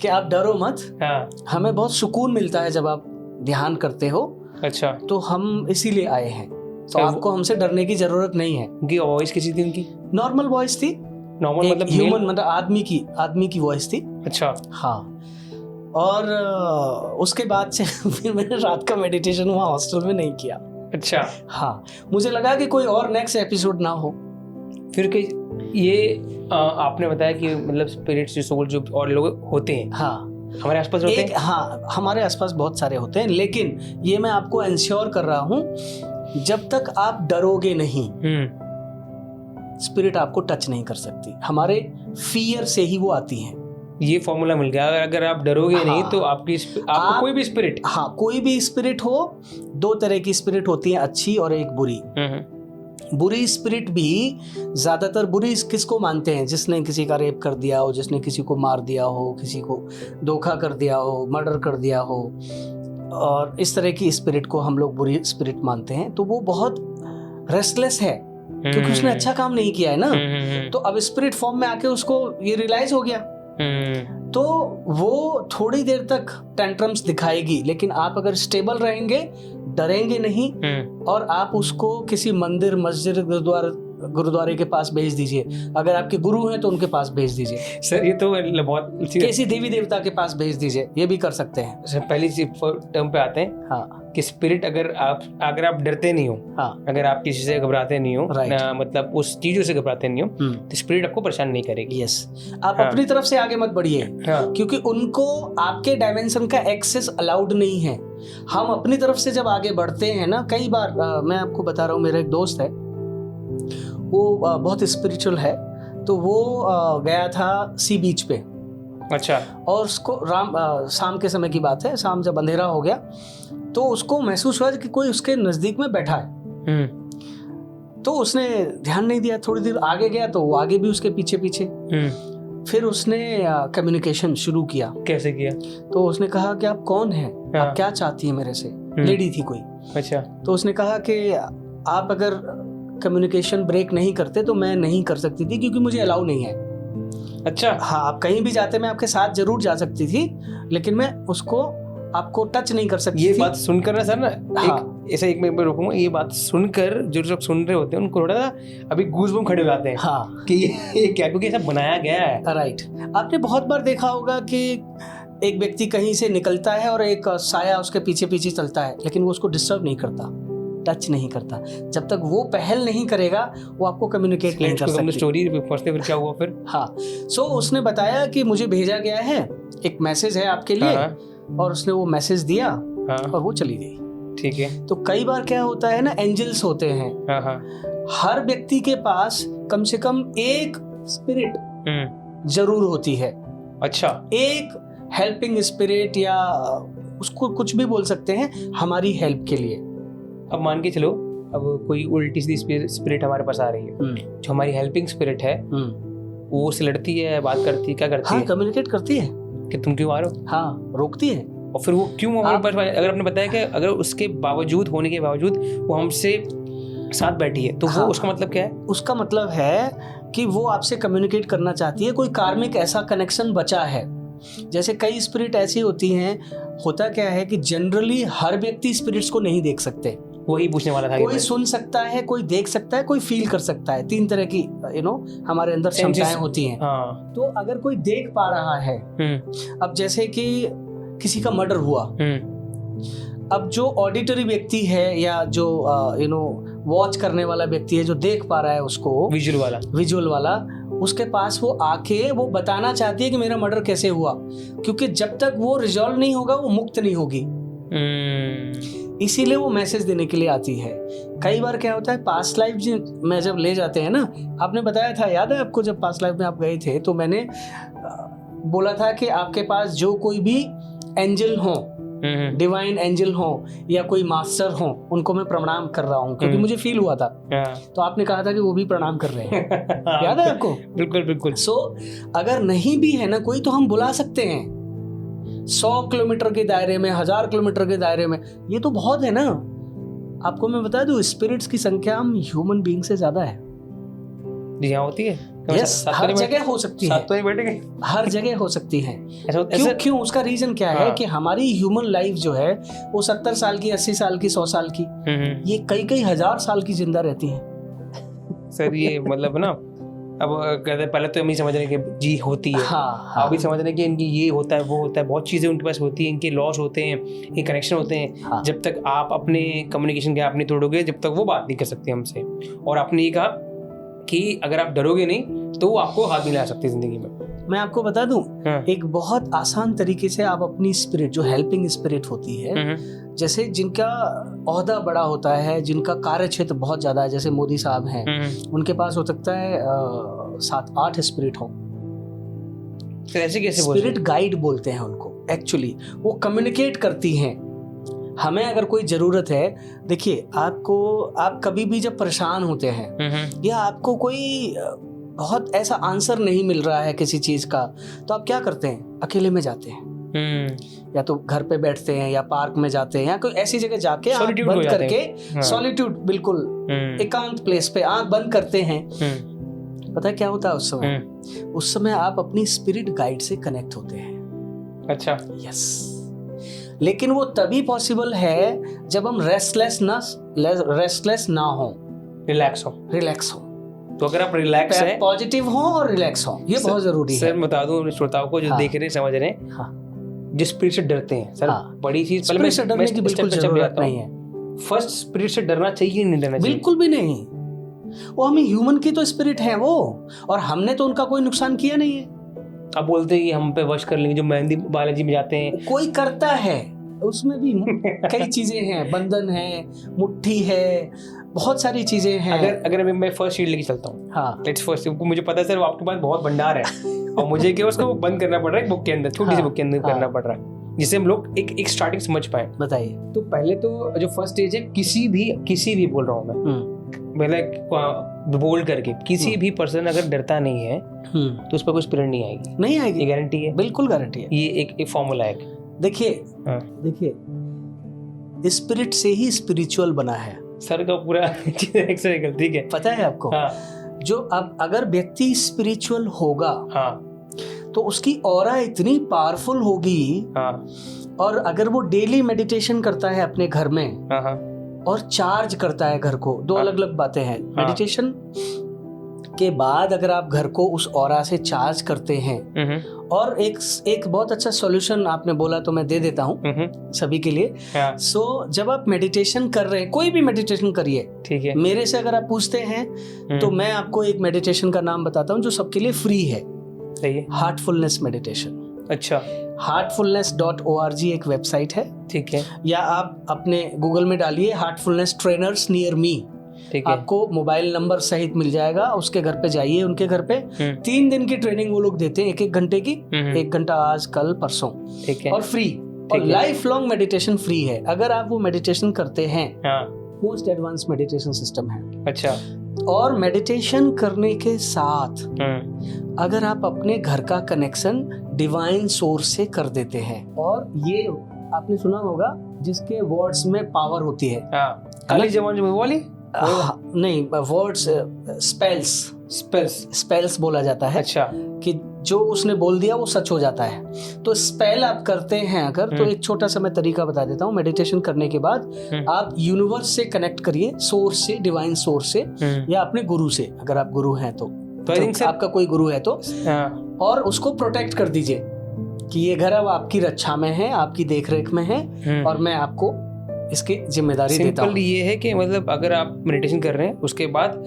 कि आप डरो मत। हाँ। हमें बहुत सुकून मिलता है जब आप ध्यान करते हो। अच्छा। तो हम इसीलिए आए हैं, तो आपको हमसे डरने की जरूरत नहीं है। उनकी वॉइस कैसी थी? उनकी नॉर्मल वॉइस थी। नॉर्मल मतलब ह्यूमन, मतलब आदमी की वॉइस थी। अच्छा। हाँ। और उसके बाद से फिर मैंने रात का मेडिटेशन वहाँ हॉस्टल में नहीं किया। अच्छा। हाँ, मुझे लगा कि कोई और नेक्स्ट एपिसोड ना हो। फिर ये आपने बताया कि मतलब स्पिरिट्स, सोल जो और लोग होते हैं, हाँ, हमारे आसपास होते हैं। हाँ, हमारे आसपास बहुत सारे होते हैं, लेकिन ये मैं आपको इंश्योर कर रहा हूँ, जब तक आप डरोगे नहीं, स्पिरिट आपको टच नहीं कर सकती। हमारे फियर से ही वो आती हैं। ये फॉर्मूला मिल गया। अगर आप डरोगे नहीं तो आपको कोई भी स्पिरिट, हाँ, कोई भी स्पिरिट हो, 2 तरह की स्पिरिट होती है, अच्छी और एक बुरी। बुरी स्पिरिट भी ज्यादातर बुरी किसको मानते हैं? जिसने किसी का रेप कर दिया हो, जिसने किसी को मार दिया हो, किसी को धोखा कर दिया हो, मर्डर कर दिया हो, और इस तरह की स्पिरिट को हम लोग बुरी स्पिरिट मानते हैं। तो वो बहुत रेस्टलेस है क्योंकि उसने अच्छा काम नहीं किया है ना। तो अब स्पिरिट फॉर्म में आके उसको ये रियलाइज हो गया, तो वो थोड़ी देर तक टेंट्रम्स दिखाएगी, लेकिन आप अगर स्टेबल रहेंगे, डरेंगे नहीं, और आप उसको किसी मंदिर, मस्जिद, गुरुद्वारे के पास भेज दीजिए। अगर आपके गुरु हैं तो उनके पास भेज दीजिए। सर ये तो बहुत किसी देवी देवता के पास भेज दीजिए, ये भी कर सकते हैं। सर पहली टर्म पे आते हैं, हाँ, कि स्पिरिट अगर आप डरते नहीं हो, हाँ, अगर आप किसी से घबराते नहीं हो, मतलब उस चीजों से घबराते नहीं हो, तो स्पिरिट आपको परेशान नहीं करेगी। यस, आप अपनी तरफ से आगे मत बढ़िए, क्योंकि उनको आपके डायमेंशन का एक्सेस अलाउड नहीं है। हम अपनी तरफ से जब आगे बढ़ते हैं ना, कई बार मैं आपको बता रहा हूँ, मेरा एक दोस्त है, वो बहुत स्पिरिचुअल है, तो वो गया था सी बीच पे। अच्छा। और उसको शाम के समय की बात है, शाम जब अंधेरा हो गया तो उसको महसूस हुआ कि कोई उसके नजदीक में बैठा है। तो उसने ध्यान नहीं दिया, थोड़ी देर आगे गया तो वो आगे भी उसके पीछे पीछे। फिर उसने कम्युनिकेशन शुरू किया। कैसे किया? तो उसने कहा कि आप कौन हैं, आप क्या चाहती हैं मेरे से? लेडी थी कोई। अच्छा। तो उसने कहा कि आप अगर कम्युनिकेशन ब्रेक नहीं करते तो मैं नहीं कर सकती थी, क्योंकि मुझे अलाउ नहीं है। अच्छा। हाँ, आप कहीं भी जाते मैं आपके साथ जरूर जा सकती थी, लेकिन मैं उसको आपको टच नहीं कर सकती। ये बात सुनकर ना सर ना, हाँ, ऐसा एक मैं रोकूंगा, ये बात सुनकर जो लोग सुन रहे होते हैं उनको थोड़ा सा अभी गूज़बम्प खड़े हो जाते हैं। हाँ, कि ये क्या, क्योंकि ऐसा बनाया गया है। राइट। आपने बहुत बार देखा होगा कि एक व्यक्ति कहीं से निकलता है और एक साया उसके पीछे पीछे चलता है, लेकिन वो उसको डिस्टर्ब नहीं करता, टच नहीं करता। जब तक वो पहल नहीं करेगा वो आपको कम्युनिकेट नहीं कर सकता। स्टोरी पहुंचते फिर क्या हुआ फिर? हाँ, सो उसने बताया कि मुझे भेजा गया है, एक मैसेज है आपके लिए, और उसने वो मैसेज दिया हाँ। और वो चली गई। ठीक है। तो कई बार क्या होता है ना, एंजल्स होते हैं। हाँ हाँ। हर व्यक्ति के पास कम से कम एक स्पिरिट जरूर होती है। अच्छा। एक हेल्पिंग स्पिरिट, या उसको कुछ भी बोल सकते हैं, हमारी हेल्प के लिए। अब मान के चलो, अब कोई उल्टी सीधी स्पिरिट हमारे पास आ रही है, जो हमारी हेल्पिंग स्पिरिट है, वो उससे लड़ती है, बात करती है, क्या करती हाँ, है? कम्युनिकेट करती है कि तुम क्यों आ रहे हो? हाँ, रोकती है। और फिर वो क्यों हमारे पास, अगर आपने बताया कि अगर उसके बावजूद होने के बावजूद वो हमसे साथ बैठी है, तो हाँ, वो उसका मतलब क्या है? उसका मतलब है कि वो आपसे कम्युनिकेट करना चाहती है, कोई कार्मिक ऐसा कनेक्शन बचा है। जैसे कई स्पिरिट ऐसी होती हैं, होता क्या है कि जनरली हर व्यक्ति स्पिरिट्स को नहीं देख सकते। वही पूछने वाला था। कोई सुन सकता है, कोई देख सकता है, कोई फील कर सकता है। 3 तरह की हमारे अंदर क्षमताएं होती हैं। हाँ। तो अगर कोई देख पा रहा है, अब जैसे कि किसी का मर्डर हुआ, अब जो ऑडिटरी व्यक्ति है या जो वॉच करने वाला व्यक्ति है, जो देख पा रहा है उसको, विजुअल वाला, उसके पास वो आके वो बताना चाहती है कि मेरा मर्डर कैसे हुआ, क्योंकि जब तक वो रिजॉल्व नहीं होगा वो मुक्त नहीं होगी। इसीलिए वो मैसेज देने के लिए आती है। कई बार क्या होता है, पास्ट लाइफ में जब ले जाते हैं ना, आपने बताया था, याद है आपको, जब पास्ट लाइफ में आप गए थे तो मैंने बोला था कि आपके पास जो कोई भी एंजल हो, डिवाइन एंजल हो या कोई मास्टर हो, उनको मैं प्रणाम कर रहा हूँ, क्योंकि मुझे फील हुआ था। तो आपने कहा था कि वो भी प्रणाम कर रहे हैं। याद है आपको? बिल्कुल बिल्कुल। सो अगर नहीं भी है ना कोई, तो हम बुला सकते हैं। 100 किलोमीटर के दायरे में, 1000 किलोमीटर के दायरे में, ये तो बहुत है ना। आपको मैं बता दूं, स्पिरिट्स की संख्या हम ह्यूमन बीइंग से ज्यादा है। जी हाँ, होती है। Yes, हर जगह हो सकती है। तो बैठेंगे, हर जगह हो सकती है। क्यों? उसका रीजन क्या है कि हमारी ह्यूमन लाइफ जो है वो 70 साल की, 80 साल की, 100 साल की, ये कई हजार साल की जिंदा रहती है। सर ये मतलब ना, अब कहते पहले तो हम ही समझ रहे हैं कि जी होती है। हाँ। अभी समझ रहे हैं कि इनकी ये होता है, वो होता है, बहुत चीज़ें उनके पास होती हैं, इनके लॉस होते हैं, ये कनेक्शन होते हैं। हाँ। जब तक आप अपने कम्युनिकेशन गैप नहीं तोड़ोगे, जब तक वो बात नहीं कर सकते हमसे। और आपने ये कहा कि अगर आप डरोगे नहीं तो वो आपको हाथ नहीं ला सकती जिंदगी में। मैं आपको बता दूं, एक बहुत आसान तरीके से आप अपनी स्पिरिट, जो हेल्पिंग स्पिरिट होती है, जैसे जिनका ओहदा बड़ा होता है, जिनका कार्य क्षेत्र बहुत ज्यादा है, जैसे मोदी साहब हैं, उनके पास हो सकता है 7-8 स्पिरिट हो। तो ऐसे कैसे स्पिरिट गाइड बोलते हैं उनको। एक्चुअली वो कम्युनिकेट करती हैं। हमें अगर कोई जरूरत है, देखिए आप कभी भी जब परेशान होते हैं या आपको कोई बहुत ऐसा आंसर नहीं मिल रहा है किसी चीज का, तो आप क्या करते हैं? अकेले में जाते हैं, या तो घर पे बैठते हैं, या पार्क में जाते हैं, या कोई ऐसी जगह जाके आंख बंद करके, सॉलिट्यूड, बिल्कुल एकांत प्लेस पे आंख बंद करते हैं। पता है क्या होता है उस समय आप अपनी स्पिरिट गाइड से कनेक्ट होते हैं। अच्छा। यस। लेकिन वो तभी पॉसिबल है जब हम रेस्टलेस ना हो, रिलैक्स हो। तो अगर आप रिलैक्स हैं, पॉजिटिव हो और रिलैक्स हो, ये बहुत जरूरी है। सर बता दूं श्रोताओं को जो देख रहे हैं, समझ रहे हैं, जिस स्पिरिट से डरते हैं सर, बड़ी चीज, पहले मैं डरने की बिल्कुल जरूरत नहीं है। फर्स्ट स्पिरिट से डरना चाहिए, नहीं डरना चाहिए? बिल्कुल भी नहीं। वो हमें ह्यूमन की तो स्पिरिट है वो, और हमने तो उनका कोई नुकसान किया नहीं है। अब बोलते हैं हम पे वश कर लेंगे, जो मेहंदी बालाजी में जाते हैं, कोई करता है, उसमें भी कई चीजें हैं, बंधन है, मुट्ठी है, बहुत सारी चीजें हैं। अगर मैं फर्स्ट शील्ड लेके चलता हूँ, हाँ, लेट्स फर्स्ट, मुझे पता है सर आपके पास बहुत भंडार है, और मुझे क्या उसको बंद करना पड़ रहा है बुक के अंदर, छोटी सी बुक के अंदर करना पड़ रहा है, जिससे हम लोग एक स्टार्टिंग समझ पाए। बताइए। तो पहले तो जो फर्स्ट स्टेज है, किसी भी बोल रहा हूँ मैं, पहले बोल्ड करके, किसी भी पर्सन अगर डरता नहीं है तो उस पर कोई स्पिरिट नहीं आएगी। ये गारंटी है, बिल्कुल गारंटी है। ये एक फॉर्मूला है। देखिए, स्पिरिट से ही स्पिरिचुअल बना है सर का पूरा चीज़। ठीक है, पता है आपको? जो अब अगर व्यक्ति स्पिरिचुअल होगा, तो उसकी ऑरा इतनी पावरफुल होगी, और अगर वो डेली मेडिटेशन करता है अपने घर में, और चार्ज करता है घर को, दो अलग अलग बातें हैं। मेडिटेशन के बाद अगर आप घर को उस ऑरा से चार्ज करते हैं, और एक बहुत अच्छा सॉल्यूशन आपने बोला तो मैं दे देता हूँ सभी के लिए। सो जब आप मेडिटेशन कर रहे हैं, कोई भी मेडिटेशन करिए, ठीक है, मेरे से अगर आप पूछते हैं तो मैं आपको एक मेडिटेशन का नाम बताता हूँ जो सबके लिए फ्री है। सही है। Heartfulness meditation. अच्छा, heartfulness.org एक वेबसाइट है, ठीक है, या आप अपने गूगल में डालिए हार्टफुलनेस ट्रेनर्स नियर मी, ठीक है, आपको मोबाइल नंबर सहित मिल जाएगा। उसके घर पे जाइए, उनके घर पे 3 दिन की ट्रेनिंग वो लोग देते हैं, 1-1 घंटे की, 1 घंटा आज कल परसों, ठीक है, और फ्री, और लाइफ लॉन्ग मेडिटेशन फ्री है। अगर आप वो मेडिटेशन करते हैं, मोस्ट एडवांस मेडिटेशन सिस्टम है। अच्छा, और मेडिटेशन करने के साथ अगर आप अपने घर का कनेक्शन डिवाइन सोर्स से कर देते हैं, और ये आपने सुना होगा जिसके वर्ड्स में पावर होती है, काली जबान जो वाली, नहीं, वर्ड्स, स्पेल्स बोला जाता है। अच्छा, कि जो उसने बोल दिया वो सच हो जाता है। तो स्पेल आप करते हैं अगर, तो एक छोटा सा मैं तरीका बता देता हूँ। मेडिटेशन करने के बाद आप यूनिवर्स से कनेक्ट करिए, सोर्स से, डिवाइन सोर्स से, या अपने गुरु से, अगर आप गुरु हैं तो आपका कोई गुरु है तो, और उसको प्रोटेक्ट कर दीजिए कि ये घर अब आपकी रक्षा में है, आपकी देखरेख में है, और मैं आपको इसकी जिम्मेदारी देता हूँ। सिंपल ये है कि मतलब अगर आप मेडिटेशन कर रहे हैं, उसके बाद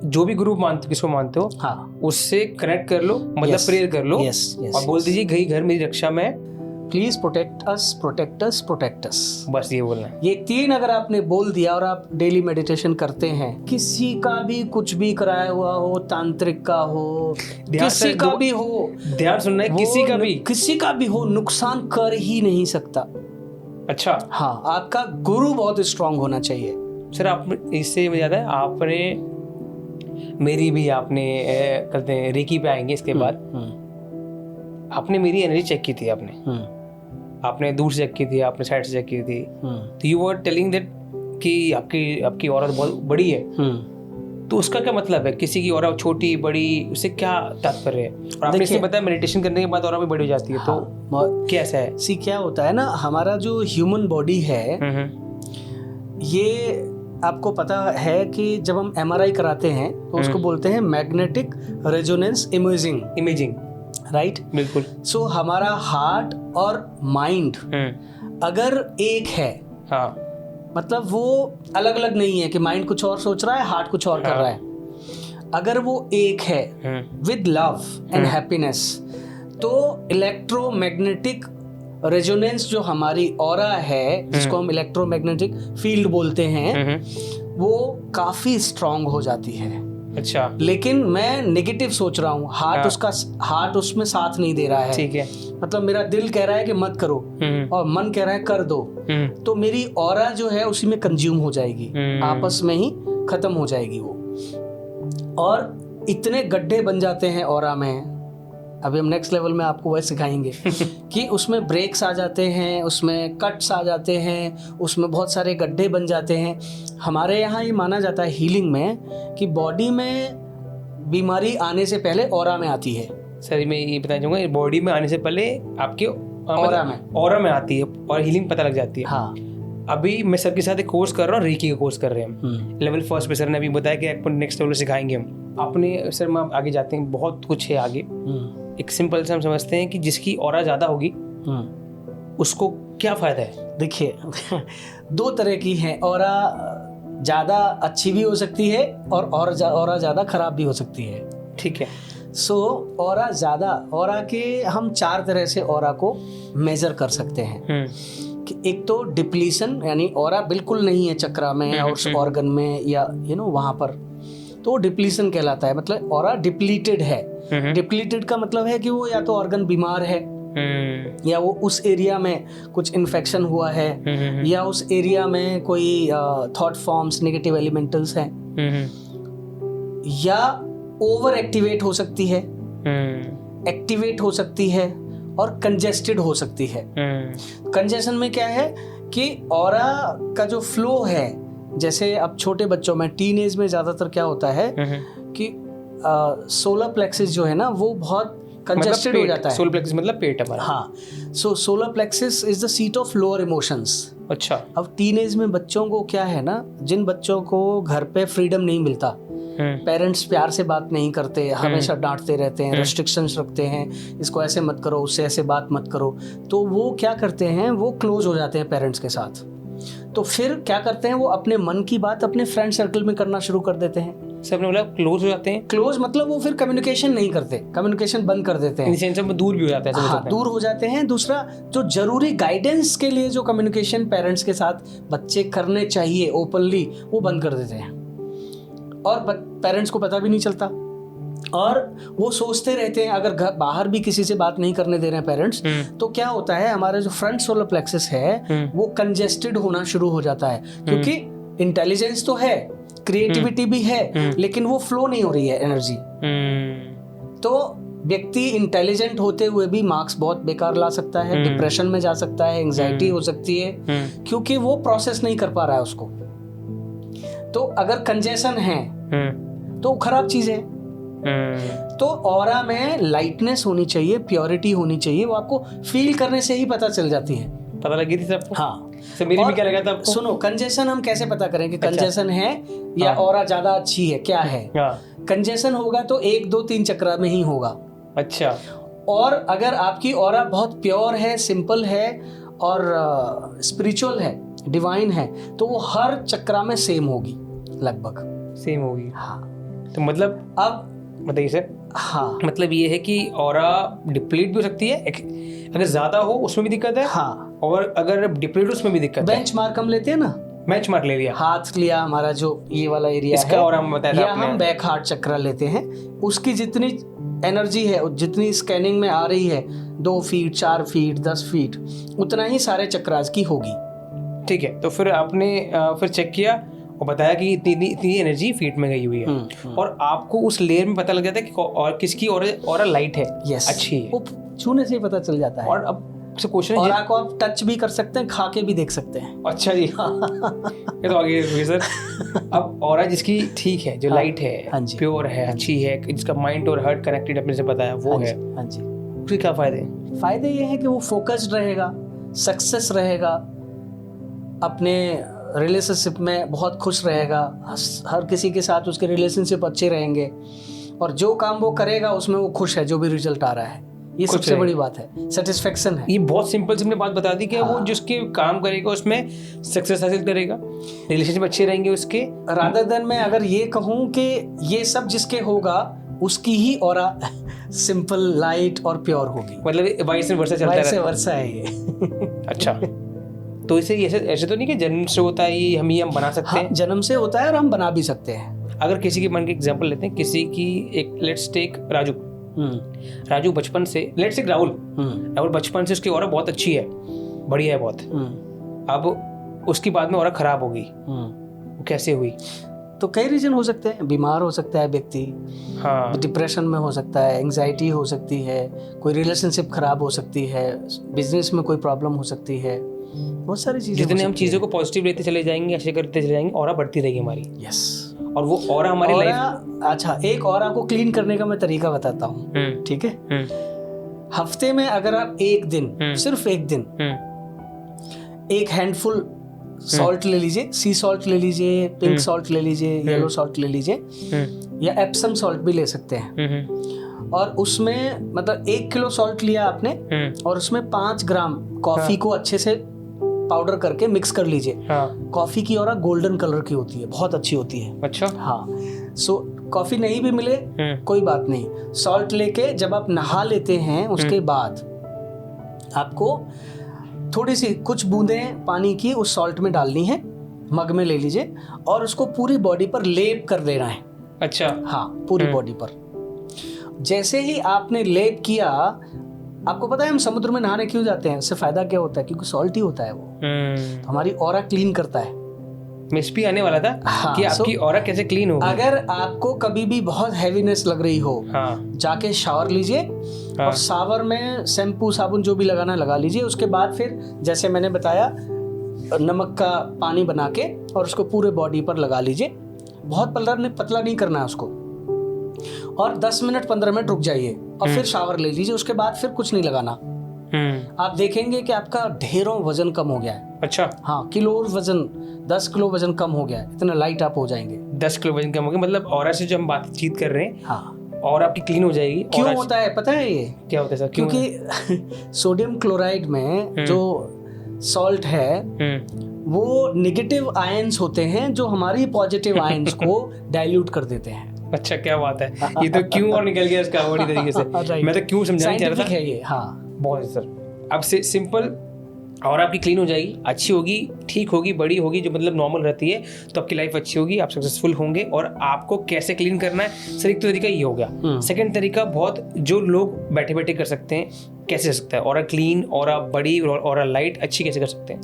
जो भी गुरु मानते, किसको मानते हो, हाँ, उससे कनेक्ट कर लो, मतलब प्रेयर कर लो, और बोल दीजिए गई घर मेरी रक्षा में है, please protect us, protect us, protect us. बस ये बोलना है। ये 3 अगर आपने बोल दिया और आप डेली मेडिटेशन करते हैं, किसी का भी कुछ भी कराया हुआ हो, तांत्रिक का हो, किसी का भी हो, ध्यान सुनना है, किसी का भी हो, नुकसान कर ही नहीं सकता। अच्छा, हाँ, आपका गुरु बहुत स्ट्रांग होना चाहिए। सर, आप इससे मुझे याद है, आपने मेरी भी, आपने कहते हैं रेकी पे आएंगे इसके बाद, आपने मेरी एनर्जी चेक की थी, आपने दूर से चेक की थी, आपने साइड से चेक की थी, तो यू वर टेलिंग दैट कि आपकी औरत बहुत बड़ी है, तो उसका क्या मतलब है? किसी की औरत छोटी बड़ी, उससे क्या तात्पर्य है? और आपने इससे बताया मेडिटेशन करने के बाद औरत भी बड़ी हो जाती है, हाँ, तो कैसा है? क्या होता है ना, हमारा जो ह्यूमन बॉडी है, ये आपको पता है कि जब हम MRI कराते हैं तो उसको बोलते हैं मैग्नेटिक रेजोनेंस इमेजिंग, राइट? बिल्कुल। सो हमारा हार्ट और माइंड अगर एक है, हाँ, मतलब वो अलग अलग नहीं है कि माइंड कुछ और सोच रहा है, हार्ट कुछ और कर रहा है। अगर वो एक है विद लव एंड हैप्पीनेस, तो इलेक्ट्रोमैग्नेटिक रेजोनेंस जो हमारी ऑरा है, जिसको हम इलेक्ट्रोमैग्नेटिक फील्ड बोलते हैं, वो काफी स्ट्रांग हो जाती है। अच्छा, लेकिन मैं नेगेटिव सोच रहा हूँ, हार्ट उसमें साथ नहीं दे रहा है, ठीक है, मतलब मेरा दिल कह रहा है कि मत करो और मन कह रहा है कर दो, तो मेरी ऑरा जो है उसी में कंज्यूम हो जाएगी, आपस में ही खत्म हो जाएगी वो, और इतने गड्ढे बन जाते हैं ऑरा में। अभी हम नेक्स्ट लेवल में आपको वह सिखाएंगे कि उसमें ब्रेक्स आ जाते हैं, उसमें कट्स आ जाते हैं, उसमें बहुत सारे गड्ढे बन जाते हैं। हमारे यहाँ ये माना जाता है हीलिंग में कि बॉडी में बीमारी आने से ऑरा में आती है। सर, मैं ये बताना चाहूँगा, बॉडी में आने से पहले आपके ऑरा में आती है और हीलिंग पता लग जाती है। हाँ, अभी मैं सबके साथ एक कोर्स कर रहा हूँ, रेकी का कोर्स कर रहे हैं हम, लेवल 1 पे सर ने अभी बताया कि आपको नेक्स्ट लेवल सिखाएंगे हम। अपने सर में आगे जाते हैं, बहुत कुछ है आगे। एक सिंपल से हम समझते हैं कि जिसकी ऑरा ज़्यादा होगी उसको क्या फ़ायदा है? देखिए 2 तरह की है ऑरा, ज़्यादा अच्छी भी हो सकती है और ऑरा ज़्यादा खराब भी हो सकती है, ठीक है। सो ऑरा के हम 4 तरह से ऑरा को मेजर कर सकते हैं। कि एक तो डिप्लीशन, यानी ऑरा बिल्कुल नहीं है चक्रा में और उस ऑर्गन में या वहाँ पर, तो डिप्लीशन कहलाता है, मतलब ऑरा डिप्लीटेड है। डिप्लीटेड का मतलब है कि वो या तो ऑर्गन बीमार है, या वो उस एरिया में कुछ इन्फेक्शन हुआ है, या उस एरिया में कोई थॉट फॉर्म्स, नेगेटिव एलिमेंटल्स हैं, या ओवर एक्टिवेट हो सकती है, एक्टिवेट हो सकती है, और कंजेस्टेड हो सकती है। कंजेशन में क्या है कि ऑरा का जो फ्लो है, जैसे अब छोटे बच्चों में, टीनेज में ज़्यादातर क्या होता है कि सोलर प्लेक्सिस जो है ना, वो बहुत कंजेस्टेड हो जाता है। सोलर प्लेक्सिस मतलब पेट हमारा। हाँ, so solar plexus is the seat of lower emotions. अच्छा। अब टीनेज में बच्चों को क्या है ना, जिन बच्चों को घर पे फ्रीडम नहीं मिलता, पेरेंट्स प्यार से बात नहीं करते, हमेशा डांटते रहते हैं, रेस्ट्रिक्शंस रखते हैं, इसको ऐसे मत करो, उससे ऐसे बात मत करो, तो वो क्या करते हैं, वो क्लोज हो जाते हैं पेरेंट्स के साथ। तो फिर क्या करते हैं, वो अपने मन की बात अपने फ्रेंड सर्कल में करना शुरू कर देते हैं। सब ने बोला क्लोज हो जाते हैं। क्लोज मतलब वो फिर कम्युनिकेशन नहीं करते, कम्युनिकेशन बंद कर देते हैं, इन सेंस में दूर भी हो जाता है, हाँ, दूर हो जाते हैं। दूसरा, जो जरूरी गाइडेंस के लिए जो कम्युनिकेशन पेरेंट्स के साथ बच्चे करने चाहिए ओपनली, वो बंद कर देते हैं और पेरेंट्स को पता भी नहीं चलता और वो सोचते रहते हैं। अगर घर बाहर भी किसी से बात नहीं करने दे रहे हैं पेरेंट्स, तो क्या होता है, हमारा जो फ्रंट सोलर प्लेक्सस है वो कंजेस्टेड होना शुरू हो जाता है, क्योंकि इंटेलिजेंस तो है, क्रिएटिविटी भी है, लेकिन वो फ्लो नहीं हो रही है एनर्जी। तो व्यक्ति इंटेलिजेंट होते हुए भी मार्क्स बहुत बेकार ला सकता है, डिप्रेशन में जा सकता है, एंजाइटी हो सकती है, क्योंकि वो प्रोसेस नहीं कर पा रहा है उसको। तो अगर कंजेशन है तो खराब चीज है। तो ऑरा में लाइटनेस होनी चाहिए, प्योरिटी होनी चाहिए, वो आपको फील करने से ही पता चल जाती है। पता लगी थी सबको? हाँ। तो मेरी भी क्या लगा था आपको? सुनो, कंजेशन हम कैसे पता करें कि कंजेशन है या ऑरा ज्यादा अच्छी है, क्या है? कंजेशन होगा तो 1 2 3 चक्रा में ही होगा। अच्छा। और अगर आपकी ऑरा बहुत प्योर है, सिंपल है और स्पिरिचुअल है, डिवाइन है, तो वो हर चक्रा में सेम होगी, लगभग सेम होगी। हाँ। तो मतलब अब बताइए सर। हाँ, मतलब ये है कि ऑरा डिप्लीट भी हो सकती है, अगर ज्यादा हो उसमें भी दिक्कत है। हाँ। और अगर डिप्लीट उसमें भी दिक्कत है। बेंचमार्क हम लेते हैं ना, बेंचमार्क ले लिया, हाथ लिया, हमारा जो ये वाला एरिया इसका है, और हम बताया या हम बैक हार्ट चक्रा लेते हैं, उसकी जितनी एनर्जी है, जितनी स्कैनिंग में आ रही है, 2 फीट 4 फीट 10 फीट, उतना ही सारे चक्रास की होगी। ठीक है। तो फिर आपने फिर चेक किया और बताया कि इतनी एनर्जी फीट में गई हुई है, और आपको उस लेयर में पता लग जाता है कि और किसकी और लाइट है, अच्छी है, वो छूने से ही पता चल जाता है। और अब से क्वेश्चन है, ऑरा को आप टच भी कर सकते हैं, खा के भी देख सकते हैं। अच्छा जी। ये तो आगे सर। अब ऑरा जिसकी ठीक है, जो लाइट है, प्योर है, अच्छी है, जिसका माइंड और हार्ट कनेक्टेड अपने से पता है, वो है, हाँ जी, उसके क्या फायदे? फायदे ये है कि वो फोकस्ड रहेगा, सक्सेस रहेगा, अपने रिलेशनशिप में बहुत खुश रहेगा, हर किसी के साथ उसके रिलेशनशिप अच्छे रहेंगे, और जो काम वो करेगा उसमें वो खुश है, जो भी रिजल्ट आ रहा है। ये सबसे बड़ी बात है, सेटिस्फेक्शन है। ये बहुत सिंपल से हमने बात बता दी कि वो जिसके काम करेगा उसमें सक्सेस हासिल करेगा, रिलेशनशिप अच्छे रहेंगे उसके। रादर देन मैं अगर ये कहूँ कि ये सब जिसके होगा उसकी ही ऑरा सिंपल, लाइट और प्योर होगी। मतलब वाइस वर्सा चलता है, वैसे वर्सा है ये। अच्छा। तो इसे ऐसे तो नहीं कि जन्म से होता है, ये हम बना सकते हैं? जन्म से होता है और हम बना भी सकते हैं। अगर किसी के मन की एग्जांपल लेते हैं, किसी की एक लेट्स टेक राजू बचपन से, लेट्स टेक राहुल बचपन से उसकी ऑरा बहुत अच्छी है, बढ़िया है बहुत। अब उसकी बाद में ऑरा खराब होगी, वो कैसे हुई? तो कई रीजन हो सकते हैं, बीमार हो सकता है व्यक्ति, हाँ, डिप्रेशन में हो सकता है, एंजाइटी हो सकती है, कोई रिलेशनशिप खराब हो सकती है, बिजनेस में कोई प्रॉब्लम हो सकती है, बहुत सारी चीजें। जितने हम चीजों को पॉजिटिव लेते चले जाएंगे, ऐसे करते चले जाएंगे, ऑरा बढ़ती रहेगी हमारी। यस। और वो ऑरा हमारी लाइफ। अच्छा, एक ऑरा को क्लीन करने का मैं तरीका बताता हूँ, ठीक है? हफ्ते में अगर आप एक दिन, सिर्फ एक दिन, एक हैंडफुल सॉल्ट ले लीजिए, सी सॉल्ट ले लीजिए, पिंक सॉल्ट ले लीजिए, येलो सॉल्ट ले लीजिए, या एप्सम सॉल्ट भी ले सकते हैं, और उसमें मतलब 1 किलो सॉल्ट लिया आपने, और उसमें 5 ग्राम कॉफी को अच्छे से पाउडर करके मिक्स कर लीजिए। कॉफी की ऑरा गोल्डन कलर की होती है, बहुत अच्छी होती है। अच्छा। हाँ। सो कॉफी नहीं भी मिले कोई बात नहीं, सॉल्ट लेके जब आप नहा लेते हैं उसके बाद आपको थोड़ी सी कुछ बूंदें पानी की उस सॉल्ट में डालनी है, मग में ले लीजिए, और उसको पूरी बॉडी पर लेप कर देना है। अच्छा। हाँ, पूरी बॉडी पर। जैसे ही आपने लेप किया, आपको पता है हम समुद्र में नहाने क्यों जाते हैं? उससे फायदा क्या होता है? क्योंकि सॉल्ट ही होता है वो, तो हमारी ऑरा क्लीन करता है। मिस भी आने वाला था कि आपकी ऑरा कैसे क्लीन होगी। अगर आपको कभी भी बहुत हैवीनेस लग रही हो, जाके शावर लीजिए, और शावर में शैम्पू साबुन जो भी लगाना लगा लीजिए। उसके बाद फिर जैसे मैंने बताया, नमक का पानी बना के और उसको पूरे बॉडी पर लगा लीजिए। बहुत पतला नहीं करना है उसको, और 10 मिनट 15 मिनट रुक जाइए और फिर शावर ले लीजिए। उसके बाद फिर कुछ नहीं लगाना। आप देखेंगे कि आपका ढेरों वजन कम हो गया है। अच्छा। हाँ, किलो वजन, 10 किलो वजन कम हो गया है, इतना लाइट आप हो जाएंगे। 10 किलो वजन कम हो गया, मतलब ऑरा से जो हम बातचीत कर रहे हैं, हाँ, और आपकी क्लीन हो जाएगी। क्यों होता है पता है? ये क्या होता है सर? क्योंकि सोडियम क्लोराइड में जो सॉल्ट है वो नेगेटिव आयंस होते हैं जो हमारी पॉजिटिव आयंस को डाइल्यूट कर देते हैं। अच्छा, क्या बात है, ये तो क्यों और निकल गया इसका बड़ी तरीके से। Right. मैं तो क्यों समझाना चाह रहा था। है ये, हाँ बहुत सर। अब से सिंपल, और आपकी क्लीन हो जाएगी, अच्छी होगी, ठीक होगी, बड़ी होगी, जो मतलब नॉर्मल रहती है, तो आपकी लाइफ अच्छी होगी, आप सक्सेसफुल होंगे। और आपको कैसे क्लीन करना है सर, एक तो तरीका ये हो गया। सेकंड तरीका बहुत जो लोग बैठे बैठे कर सकते हैं, कैसे कर सकता है और क्लीन और बड़ी और लाइट अच्छी कैसे कर सकते हैं?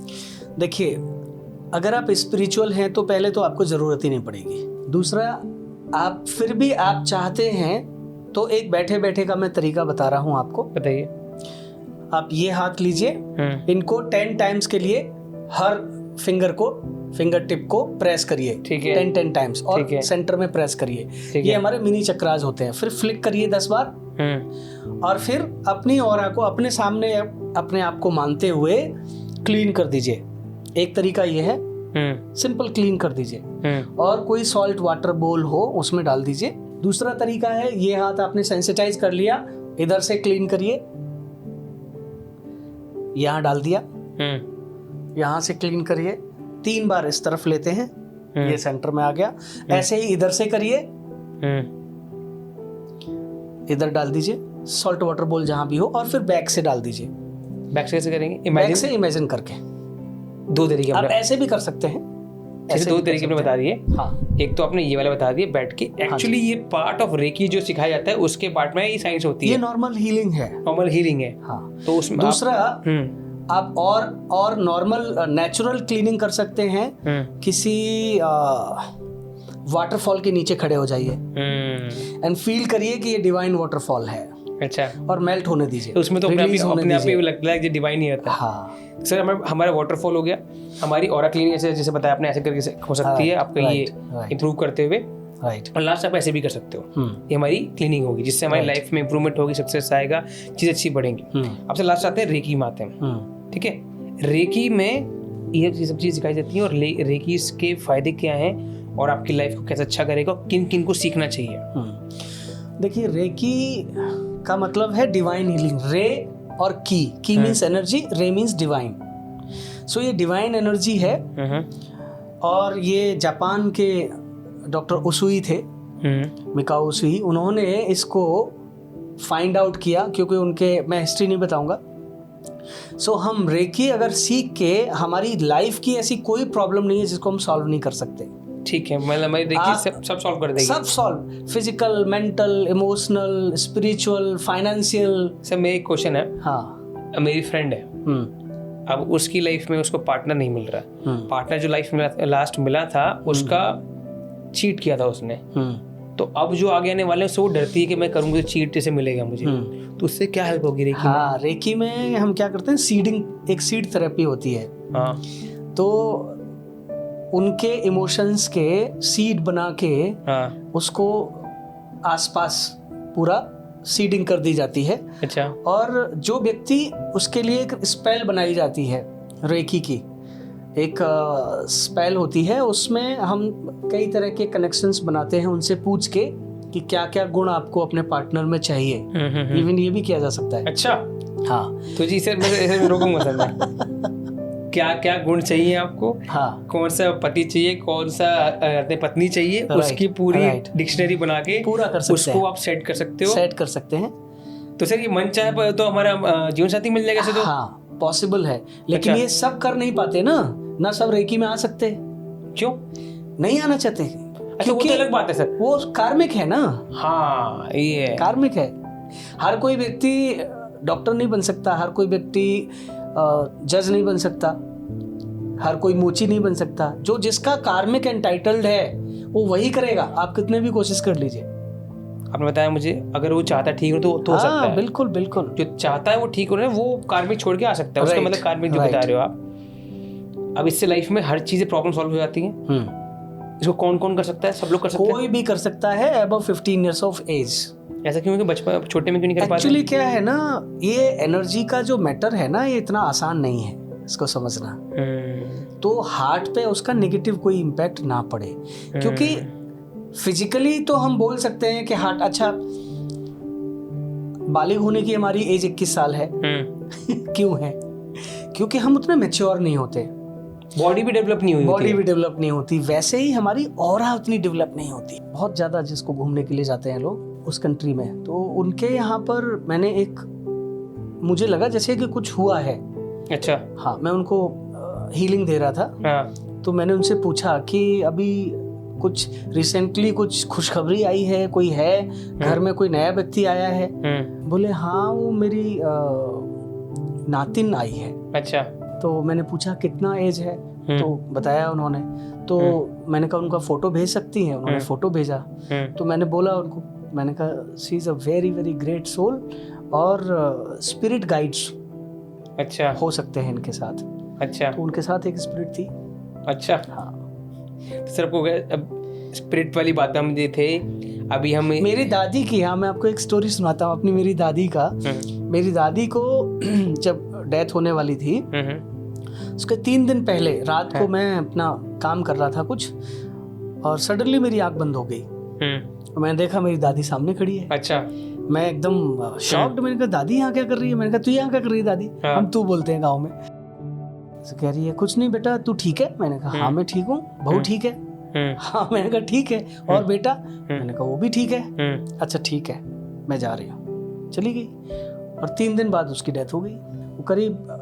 देखिए, अगर आप स्पिरिचुअल हैं तो पहले तो आपको ज़रूरत ही नहीं पड़ेगी। दूसरा, आप फिर भी आप चाहते हैं तो एक बैठे बैठे का मैं तरीका बता रहा हूँ आपको। बताइए। आप ये हाथ लीजिए, इनको 10 टाइम्स के लिए हर फिंगर टिप को प्रेस करिए, 10 टाइम्स, और सेंटर में प्रेस करिए। ये हमारे मिनी चक्रास होते हैं। फिर फ्लिक करिए 10 बार, और फिर अपनी ऑरा को अपने सामने अपने आप को मानते हुए क्लीन कर दीजिए। एक तरीका ये है, सिंपल क्लीन कर दीजिए, और कोई सॉल्ट वाटर बोल हो उसमें डाल दीजिए। दूसरा तरीका है, ये हाथ आपने सेंसिटाइज कर लिया, इधर से क्लीन करिए, यहाँ डाल दिया, यहाँ से क्लीन करिए, 3 बार इस तरफ लेते हैं, ये सेंटर में आ गया। ऐसे ही इधर से करिए, इधर डाल दीजिए सॉल्ट वाटर बोल जहां भी हो, और फिर बैक से डाल दीजिए। बैक से कैसे करेंगे? बैक से इमेजिन करके। 2 तरीके आप ऐसे भी कर सकते हैं, ऐसे 2 तरीके आपने बता दिए। हाँ, एक तो आपने ये वाला बता दिया बैठ के। एक्चुअली ये पार्ट ऑफ रेकी जो सिखाया जाता है उसके पार्ट में ये साइंस होती है। ये नॉर्मल हीलिंग है। नॉर्मल हीलिंग है, हाँ। तो उसमें दूसरा, आप और नॉर्मल नेचुरल क्लीनिंग कर सकते हैं। किसी वाटरफॉल के नीचे खड़े हो जाइए एंड फील करिए कि ये डिवाइन वाटरफॉल है। अच्छा, और मेल्ट होने दीजिए। उसमें तो अपने आप ही लगता है कि डिवाइन ही होता है। हाँ सर, हमारा वाटरफॉल हो गया, हमारी ऑरा क्लीनिंग जैसे बताया आपने, ऐसे करके हो सकती है आपका ये इंप्रूव करते हुए। राइट, और लास्ट आप ऐसे भी कर सकते हो। ये हमारी क्लीनिंग होगी, जिससे हमारी लाइफ में इंप्रूवमेंट होगी, सक्सेस आएगा, चीज़ अच्छी बढ़ेंगी। आपसे लास्ट आते हैं रेकी में आते हैं। ठीक है, रेकी में ये सब चीज़ सिखाई जाती है, और रेकी के फायदे क्या हैं और आपकी लाइफ को कैसे अच्छा करेगा, किन किन को सीखना चाहिए? देखिए, रेकी का मतलब है डिवाइन हीलिंग। रे और की मीन्स एनर्जी, रे मीन्स डिवाइन। सो ये डिवाइन एनर्जी है, और ये जापान के डॉक्टर उसुई थे, मिकाओ उसुई, उन्होंने इसको फाइंड आउट किया, क्योंकि उनके, मैं हिस्ट्री नहीं बताऊंगा। सो हम रेकी अगर सीख के, हमारी लाइफ की ऐसी कोई प्रॉब्लम नहीं है जिसको हम सॉल्व नहीं कर सकते। ठीक है, मतलब रेकी सब सॉल्व कर देगी। सब solve, physical, mental, emotional, spiritual, financial. Sir, मेरा एक क्वेश्चन है। हाँ, मेरी फ्रेंड है, अब उसकी लाइफ में उसको पार्टनर नहीं मिल रहा। पार्टनर जो लाइफ में लास्ट मिला था उसका चीट किया था उसने, तो अब जो आगे आने वाले हैं वो डरती है कि मैं करूँगी तो चीट से मिलेगा मुझे, तो उससे क्या हेल्प होगी रेकी में? हाँ, रेकी में हम क्या करते हैं, सीडिंग, एक सीड थेरेपी होती है। हाँ, तो उनके इमोशंस के सीड बना के उसको आसपास पूरा सीडिंग कर दी जाती है। अच्छा, और जो व्यक्ति, उसके लिए एक स्पेल बनाई जाती है, रेकी की एक स्पेल होती है, उसमें हम कई तरह के कनेक्शंस बनाते हैं उनसे पूछ के कि क्या क्या गुण आपको अपने पार्टनर में चाहिए। इवन ये भी किया जा सकता है। अच्छा, हाँ, तो जी सर, मैं रोकूंगा सर, मैं क्या क्या गुण चाहिए आपको, हाँ, कौन सा पति चाहिए, कौन सा पत्नी चाहिए, उसकी पूरी डिक्शनरी बना के पूरा कर सकते उसको आप सेट कर सकते हैं। तो सर, ये मन चाहे तो हमारा जीवन साथी मिल जाएगा सर? तो हाँ, पॉसिबल है, लेकिन अच्छा, ये सब कर नहीं पाते ना सब रेकी में आ सकते। क्यों नहीं आना चाहते? अच्छा, वो तो अलग बात है सर, वो कार्मिक है ना। हाँ, ये कार्मिक है। हर कोई व्यक्ति डॉक्टर नहीं बन सकता, हर कोई व्यक्ति जज नहीं बन सकता, हर कोई मोची नहीं बन सकता। जो जिसका कार्मिक एंटाइटल्ड है वो वही करेगा, आप कितने भी कोशिश कर लीजिए। आपने बताया मुझे, अगर वो चाहता है ठीक हो तो हो सकता है। बिल्कुल बिल्कुल, जो चाहता है वो ठीक हो रहा है, वो कार्मिक छोड़ के आ सकता है। उसका मतलब कार्मिक जो बता रहे हो आप। अब इससे लाइफ में हर चीजें प्रॉब्लम सॉल्व हो जाती हैं। इसको कौन कौन कर सकता है? सब लोग कर सकते हैं? कोई भी कर सकता है अबव 15 years of age। ऐसा क्यों कि बचपन छोटे में क्यों नहीं कर पाते? एक्चुअली क्या है ना, ये एनर्जी का जो मैटर है ना, ये इतना आसान नहीं है इसको समझना। तो हार्ट पे उसका नेगेटिव कोई इम्पैक्ट ना पड़े, क्योंकि फिजिकली तो हम बोल सकते हैं कि हार्ट, अच्छा बालिग होने की हमारी एज 21 साल है क्यों है? क्योंकि हम उतने मैच्योर नहीं होते। बॉडी भी डेवलप नहीं हुई, बॉडी भी डेवलप नहीं होती, वैसे ही हमारी ऑरा उतनी डेवलप नहीं होती। बहुत ज़्यादा जिसको घूमने के लिए जाते हैं लोग उस कंट्री में, तो उनके यहाँ पर मैंने मुझे लगा जैसे कि कुछ हुआ है। अच्छा। हाँ, मैं उनको हीलिंग दे रहा था। हाँ। तो मैंने उनसे पूछा कि अभी कुछ रिसेंटली कुछ खुशखबरी आई है, कोई है घर में, कोई नया व्यक्ति आया है? बोले हाँ, वो मेरी नातिन आई है। अच्छा। तो मैंने पूछा कितना एज है, तो बताया उन्होंने। तो मैंने कहा उनका फोटो भेज सकती हैं? उन्होंने फोटो भेजा। तो मैंने बोला उनको, मैंने कहा she is a very very great soul और स्पिरिट गाइड्स अच्छा हो सकते हैं इनके साथ। अच्छा। तो उनके साथ एक स्पिरिट थी। अच्छा। हाँ। तो सर आपको अब स्पिरिट वाली बात हम जो थे अभी हम मेरी दादी की, हाँ मैं आपको एक स्टोरी सुनाता हूँ अपनी मेरी दादी का। मेरी दादी को जब डेथ होने वाली थी उसके 3 दिन पहले रात को मैं अपना काम कर रहा था कुछ, और सडनली मेरी आंख बंद हो गई। मैंने देखा मेरी दादी सामने खड़ी है। अच्छा। मैं एकदम शॉक्ड। मैंने कहा दादी यहाँ क्या कर रही है? मैंने कहा तू यहाँ क्या कर रही है दादी? हाँ। हम तू बोलते हैं गाँव में। तो कह रही है कुछ नहीं बेटा, तू ठीक है? मैंने कहा हाँ मैं ठीक हूँ। बहू ठीक है? हाँ। मैंने कहा ठीक है। और बेटा? मैंने कहा वो भी ठीक है। अच्छा ठीक है, मैं जा रही हूँ। चली गई और 3 दिन बाद उसकी डेथ हो गई। वो करीब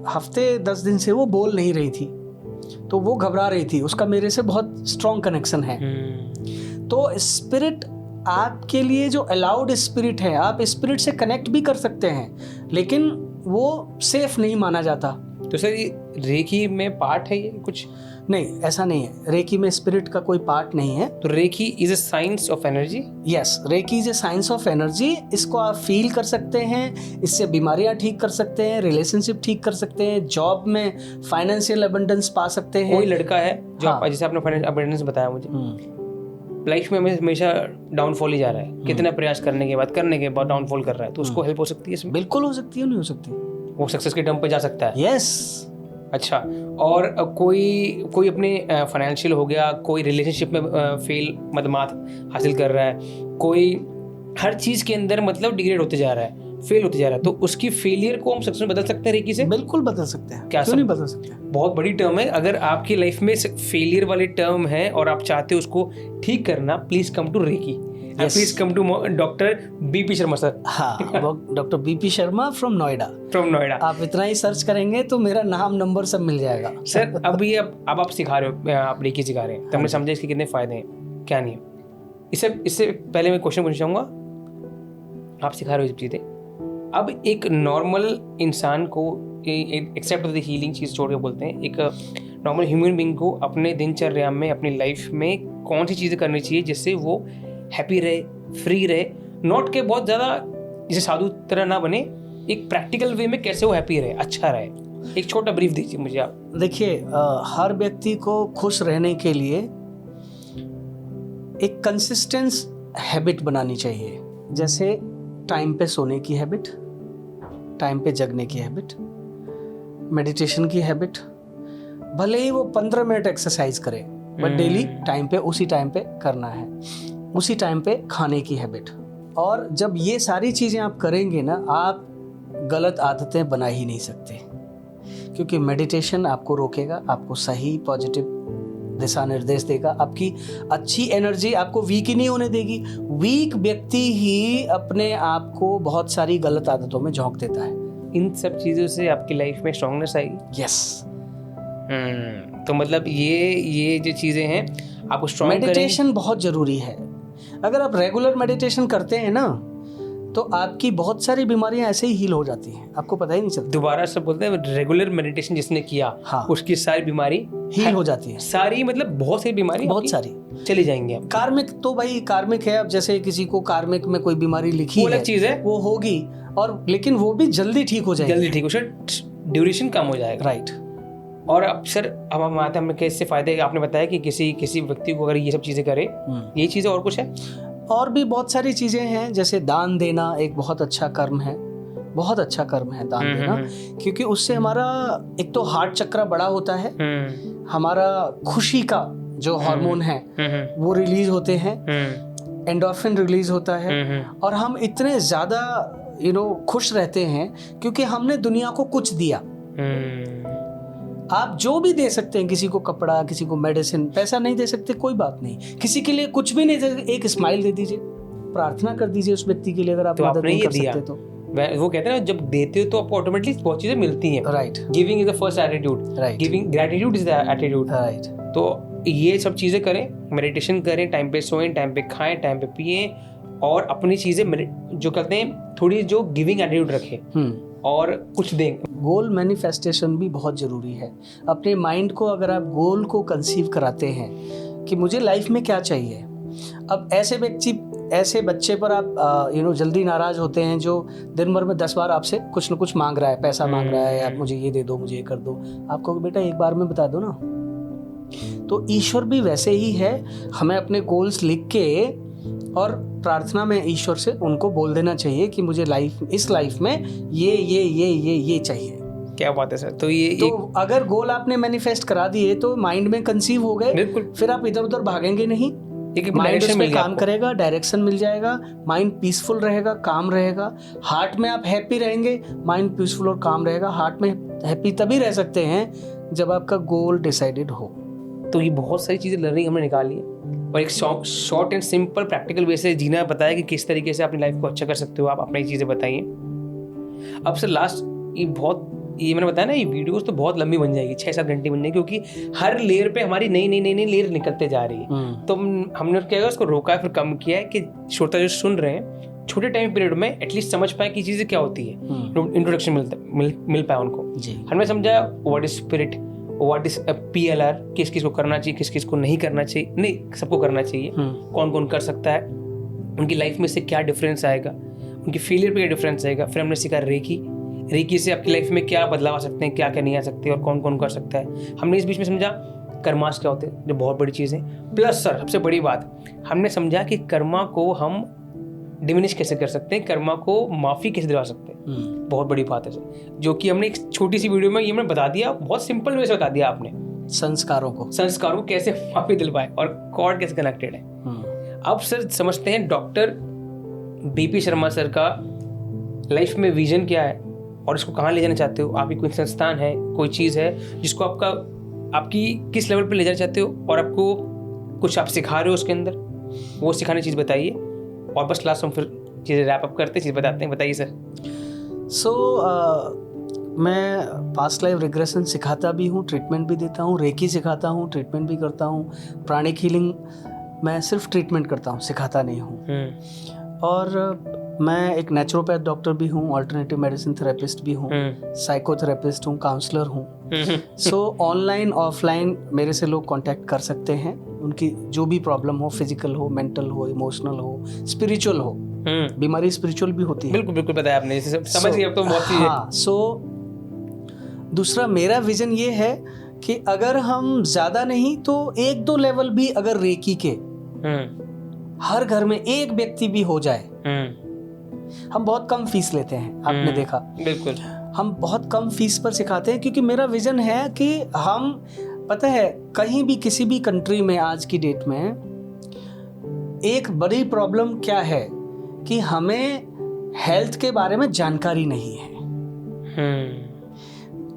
हफ्ते 10 दिन से वो बोल नहीं रही थी, तो वो घबरा रही थी। उसका मेरे से बहुत स्ट्रॉन्ग कनेक्शन है। तो स्पिरिट आपके लिए जो अलाउड स्पिरिट है, आप स्पिरिट से कनेक्ट भी कर सकते हैं, लेकिन वो सेफ नहीं माना जाता। तो सर ये रेकी में पार्ट है ये कुछ? नहीं, ऐसा नहीं है। रेकी में स्पिरिट का कोई पार्ट नहीं है। तो reiki is a science of energy? Yes, reiki is a science of energy. इसको आप फील कर सकते हैं, इससे बीमारियां ठीक कर सकते हैं, रिलेशनशिप ठीक कर सकते हैं, जॉब में फाइनेंशियल अबंडेंस पा सकते हैं। कोई लड़का है जो हाँ। जैसे आपने फाइनेंशियल अबंडेंस बताया मुझे, लाइफ में हमेशा डाउनफॉल ही जा रहा है, कितना प्रयास करने के बाद डाउनफॉल कर रहा है, तो उसको हेल्प हो सकती है इसमें? बिल्कुल हो सकती है, नहीं हो सकती? वो सक्सेस के टर्म पे जा सकता है। यस। अच्छा। और कोई अपने फाइनेंशियल हो गया, कोई रिलेशनशिप में फेल मदमात हासिल कर रहा है, कोई हर चीज के अंदर मतलब डिग्रेड होते जा रहा है, फेल होते जा रहा है, तो उसकी फेलियर को हम सक्सेस में बदल सकते हैं रेकी से? बिल्कुल बदल सकते हैं। क्या क्यों नहीं बदल सकते? बहुत बड़ी टर्म है। अगर आपकी लाइफ में फेलियर वाली टर्म है और आप चाहते हो उसको ठीक करना, please come to Reiki. Please come to doctor BP Sharma sir. हाँ, doctor BP Sharma from Noida. आप इतना ही सर्च करेंगे तो मेरा नाम नंबर सब मिल जाएगा। सर अब ये अब आप सिखा रहे हो, आप रेकी सिखा रहे हैं, तो हमने समझा इसके कितने फायदे हैं, क्या नहीं है। इससे पहले मैं क्वेश्चन पूछना चाहूँगा, आप सिखा रहे हो ये चीज़ें, अब एक नॉर्मल इंसान को एक्सेप्ट द हीलिंग चीज़ छोड़ के बोलते हैं, एक नॉर्मल ह्यूमन बीइंग को अपने दिनचर्या में, अपनी लाइफ में कौन सी चीज़ें करनी चाहिए जिससे वो हैप्पी रहे, फ्री रहे, नॉट के बहुत ज़्यादा जैसे साधु तरह ना बने, एक प्रैक्टिकल वे में कैसे वो हैप्पी रहे, अच्छा रहे? एक छोटा ब्रीफ दीजिए मुझे आप। देखिए, हर व्यक्ति को खुश रहने के लिए एक कंसिस्टेंस हैबिट बनानी चाहिए। जैसे टाइम पे सोने की हैबिट, टाइम पे जगने की हैबिट, मेडिटेशन की हैबिट। भले ही वो 15 मिनट एक्सरसाइज करे, बट डेली टाइम पे, उसी टाइम पे करना है। उसी टाइम पे खाने की हैबिट। और जब ये सारी चीज़ें आप करेंगे ना, आप गलत आदतें बना ही नहीं सकते, क्योंकि मेडिटेशन आपको रोकेगा, आपको सही पॉजिटिव दिशा निर्देश देगा, आपकी अच्छी एनर्जी आपको वीक ही नहीं होने देगी। वीक व्यक्ति ही अपने आप को बहुत सारी गलत आदतों में झोंक देता है। इन सब चीज़ों से आपकी लाइफ में स्ट्रांगनेस आएगी? यस। तो मतलब ये जो चीज़ें हैं आपको स्ट्रांग मेडिटेशन बहुत ज़रूरी है। अगर आप रेगुलर मेडिटेशन करते हैं ना, तो आपकी बहुत सारी बीमारियां ऐसे ही हील हो जाती हैं, आपको पता ही नहीं चलता। दोबारा सब बोलते हैं रेगुलर मेडिटेशन जिसने किया, हाँ, उसकी सारी बीमारी हील हो जाती है। सारी मतलब बहुत सारी बीमारी, बहुत सारी चली जाएंगी। कार्मिक तो भाई कार्मिक है। अब जैसे किसी को कार्मिक में कोई बीमारी लिखी है, अलग चीज है, वो होगी, और लेकिन वो भी जल्दी ठीक हो जाएगी, जल्दी ठीक हो, उसका ड्यूरेशन कम हो जाएगा। राइट। और अब सर अब हम आते हैं, कैसे फायदे आपने बताया कि किसी व्यक्ति को अगर ये सब चीजें करे, ये चीजें, और कुछ है? और भी बहुत सारी चीजें हैं, जैसे दान देना एक बहुत अच्छा कर्म है, बहुत अच्छा कर्म है दान देना, क्योंकि उससे हमारा एक तो हार्ट चक्र बड़ा होता है, हमारा खुशी का जो हार्मोन है वो रिलीज होते हैं, एंडोर्फिन रिलीज होता है, और हम इतने ज्यादा खुश रहते हैं क्योंकि हमने दुनिया को कुछ दिया। आप जो भी दे सकते हैं, किसी को कपड़ा, किसी को मेडिसिन, पैसा नहीं दे सकते कोई बात नहीं, किसी के लिए कुछ भी नहीं दे सकते, एक स्माइल दे दीजिए, प्रार्थना कर दीजिए उस व्यक्ति के लिए अगर आप मदद नहीं कर सकते तो। वो कहते हैं ना, जब देते हो तो आपको ऑटोमेटिकली बहुत चीजें मिलती हैं। Right. Giving is the first attitude, giving gratitude is the attitude. Right. तो ये सब चीजें करें, मेडिटेशन करें, टाइम पे सोएं, टाइम पे खाएं, टाइम पे पिएं, और अपनी चीजें जो कहते हैं थोड़ी जो गिविंग एटीट्यूड रखें और कुछ दें। गोल मैनिफेस्टेशन भी बहुत ज़रूरी है। अपने माइंड को अगर आप गोल को कंसीव कराते हैं कि मुझे लाइफ में क्या चाहिए, अब ऐसे बच्चे पर आप जल्दी नाराज़ होते हैं जो दिन भर में 10 बार आपसे कुछ न कुछ मांग रहा है, पैसा मांग रहा है, आप मुझे ये दे दो, मुझे ये कर दो। आपको बेटा एक बार में बता दो ना। तो ईश्वर भी वैसे ही है, हमें अपने गोल्स लिख के और प्रार्थना में ईश्वर से उनको बोल देना चाहिए कि मुझे इस लाइफ में ये चाहिए। क्या बात है सर। तो अगर गोल आपने मैनिफेस्ट करा दिए तो माइंड में कंसीव हो गए, फिर आप इधर उधर भागेंगे नहीं, माइंड उसमें काम करेगा, डायरेक्शन मिल जाएगा, माइंड पीसफुल रहेगा, काम रहेगा। हार्ट में आप हैप्पी रहेंगे, माइंड पीसफुल और काम रहेगा। हार्ट में हैप्पी तभी रह सकते हैं जब आपका गोल डिसाइडेड हो। तो ये बहुत सारी चीज़ें लर्निंग हमने निकाली है, और एक short and simple practical way से जीना बताया कि किस तरीके से अपनी लाइफ को अच्छा कर सकते हो आप। अपनी चीज़ें बताइए। अब सर लास्ट ये मैंने बताया ना, ये वीडियोस तो बहुत लंबी बन जाएगी, 6-7 घंटे बन जाएगी, क्योंकि हर लेयर पे हमारी नई लेयर निकलते जा रही है। तो हमने क्या किया, उसको रोका, फिर कम किया है कि श्रोता जो सुन रहे हैं छोटे टाइम पीरियड में एटलीस्ट समझ पाए कि चीज़ें क्या होती है, इंट्रोडक्शन मिल पाए उनको। हमने समझा what is spirit, what is PLR, किस किस को करना चाहिए, किस किस को नहीं करना चाहिए, नहीं सबको करना चाहिए, कौन कौन कर सकता है, उनकी लाइफ में से क्या डिफरेंस आएगा, उनकी फेलियर पे क्या डिफरेंस आएगा। फिर हमने सीखा रेकी से आपकी लाइफ में क्या बदलाव आ सकते हैं, क्या क्या नहीं आ सकते और कौन कौन कर सकता है। हमने इस बीच में समझा कर्मास क्या होते हैं, जो बहुत बड़ी चीज़ है। प्लस सर सबसे बड़ी बात, हमने समझा कि कर्मा को हम डिमिनिश कैसे कर सकते हैं, कर्मा को माफ़ी कैसे दिला सकते हैं। बहुत बड़ी बात है सर, जो कि हमने एक छोटी सी वीडियो में ये हमने बता दिया, बहुत सिंपल वे से बता दिया आपने। संस्कारों को कैसे माफ़ी दिलवाए और कॉर्ड कैसे कनेक्टेड है। अब सर समझते हैं डॉक्टर BP शर्मा सर का लाइफ में विजन क्या है और इसको कहाँ ले जाना चाहते हो। आपकी कोई संस्थान है, कोई चीज़ है जिसको आपकी किस लेवल पे ले जाना चाहते हो, और आपको कुछ आप सिखा रहे हो उसके अंदर, वो सिखाने चीज़ बताइए। और बस लास्ट हम फिर चीज़ें रैप अप करते, चीज़ बताते हैं। बताइए सर। मैं पास्ट लाइफ रिग्रेशन सिखाता भी हूँ, ट्रीटमेंट भी देता हूँ, रेकी सिखाता हूँ, ट्रीटमेंट भी करता हूँ, प्राणिक हीलिंग मैं सिर्फ ट्रीटमेंट करता हूँ, सिखाता नहीं हूँ। और मैं एक नेचुरोपैथ डॉक्टर भी हूँ, अल्टरनेटिव मेडिसिन थेरेपिस्ट भी हूँ, साइकोथेरेपिस्ट हूँ, काउंसलर हूँ। ऑनलाइन ऑफलाइन मेरे से लोग कांटेक्ट कर सकते हैं, उनकी जो भी प्रॉब्लम हो, फिजिकल हो, मेंटल हो, इमोशनल हो, स्पिरिचुअल हो। बीमारी स्पिरिचुअल भी होती है। बिल्कुल बताया आपने, समझ गए अब तो बहुत चीज़ है। हाँ, दूसरा मेरा विजन ये है कि अगर हम ज़्यादा नहीं तो 1-2 लेवल भी अगर रेकी के हर घर में एक व्यक्ति भी हो जाए। हम बहुत कम फीस लेते हैं, आपने देखा। बिल्कुल हम बहुत कम फीस पर सिखाते हैं, क्योंकि मेरा विजन है कि हम, पता है, कहीं भी किसी भी कंट्री में आज की डेट में एक बड़ी प्रॉब्लम क्या है कि हमें हेल्थ के बारे में जानकारी नहीं है।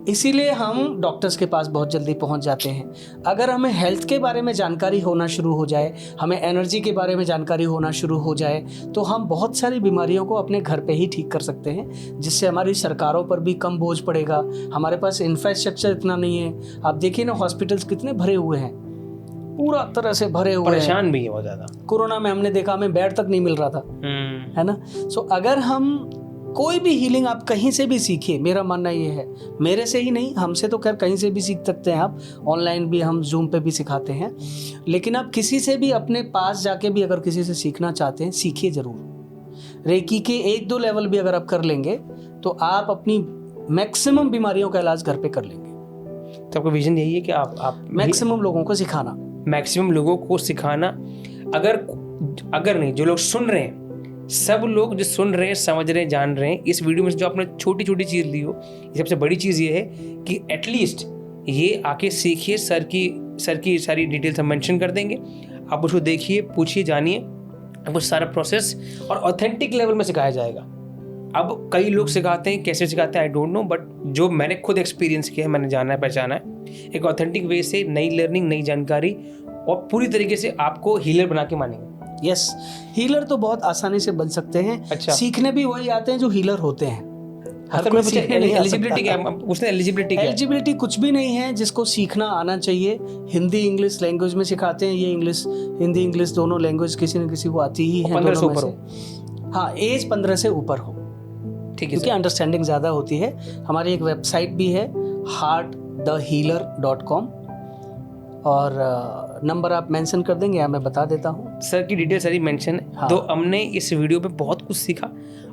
इसीलिए हम डॉक्टर्स के पास बहुत जल्दी पहुंच जाते हैं। अगर हमें हेल्थ के बारे में जानकारी होना शुरू हो जाए, हमें एनर्जी के बारे में जानकारी होना शुरू हो जाए, तो हम बहुत सारी बीमारियों को अपने घर पे ही ठीक कर सकते हैं, जिससे हमारी सरकारों पर भी कम बोझ पड़ेगा। हमारे पास इंफ्रास्ट्रक्चर इतना नहीं है। आप देखिए ना, हॉस्पिटल्स कितने भरे हुए हैं, पूरा तरह से भरे हुए हैं। परेशान भी है बहुत ज़्यादा। कोरोना में हमने देखा, हमें बेड तक नहीं मिल रहा था, है ना। अगर हम कोई भी हीलिंग आप कहीं से भी सीखिए, मेरा मानना ये है, मेरे से ही नहीं, हमसे तो खैर कहीं से भी सीख सकते हैं आप। ऑनलाइन भी हम जूम पे भी सिखाते हैं, लेकिन आप किसी से भी अपने पास जाके भी अगर किसी से सीखना चाहते हैं, सीखिए ज़रूर। रेकी के 1-2 लेवल भी अगर आप कर लेंगे तो आप अपनी मैक्सिमम बीमारियों का इलाज घर पे कर लेंगे। तो आपका विजन यही है कि आप मैक्सिमम लोगों को सिखाना, मैक्सिमम लोगों को सिखाना। अगर नहीं, जो लोग सुन रहे हैं, सब लोग जो सुन रहे हैं, समझ रहे हैं, जान रहे हैं, इस वीडियो में जो आपने छोटी छोटी चीज़ ली हो, सबसे बड़ी चीज़ ये है कि एटलीस्ट ये आके सीखिए। सर की सारी डिटेल्स हम मेंशन कर देंगे, आप उसको देखिए, पूछिए, जानिए। आपको सारा प्रोसेस और ऑथेंटिक लेवल में सिखाया जाएगा। अब कई लोग सिखाते हैं, कैसे सिखाते हैं आई डोंट नो, बट जो मैंने खुद एक्सपीरियंस किया है, मैंने जाना है, पहचाना है, एक ऑथेंटिक वे से नई लर्निंग, नई जानकारी और पूरी तरीके से आपको हीलर बना के मानेंगे। यस, हीलर तो बहुत आसानी से बन सकते हैं। अच्छा। सीखने भी वही आते हैं जो हीलर होते हैं। हर कोई सीखने नहीं आ एलिजिबिलिटी क्या सकता। है? उसने एलिजिबिलिटी क्या है? एलिजिबिलिटी कुछ भी नहीं है, जिसको सीखना आना चाहिए। हिंदी इंग्लिश लैंग्वेज में सिखाते हैं, ये इंग्लिश हिंदी इंग्लिश दोनों लैंग्वेज किसी न किसी को आती ही है। 15 से दोनों में ऊपर से। हाँ, एज 15 से ऊपर हो, ठीक है क्योंकि अंडरस्टैंडिंग ज़्यादा होती है। हमारी एक वेबसाइट भी है heartthehealer.com, और नंबर आप मेंशन कर देंगे या मैं बता देता हूँ। सर की डिटेल सारी मेंशन है। हाँ। तो हमने इस वीडियो पे बहुत कुछ सीखा।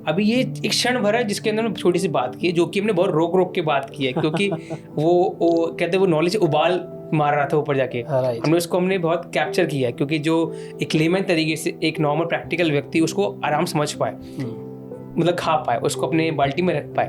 अभी ये एक क्षण भर है जिसके अंदर हमने छोटी सी बात की है, जो कि हमने बहुत रोक रोक के बात की है, क्योंकि वो कहते हैं वो नॉलेज उबाल मार रहा था ऊपर जाके। Right. हमने बहुत कैप्चर किया है, क्योंकि जो एक लेमन तरीके से एक नॉर्मल प्रैक्टिकल व्यक्ति उसको आराम समझ पाए, मतलब खा पाए, उसको अपने बाल्टी में रख पाए।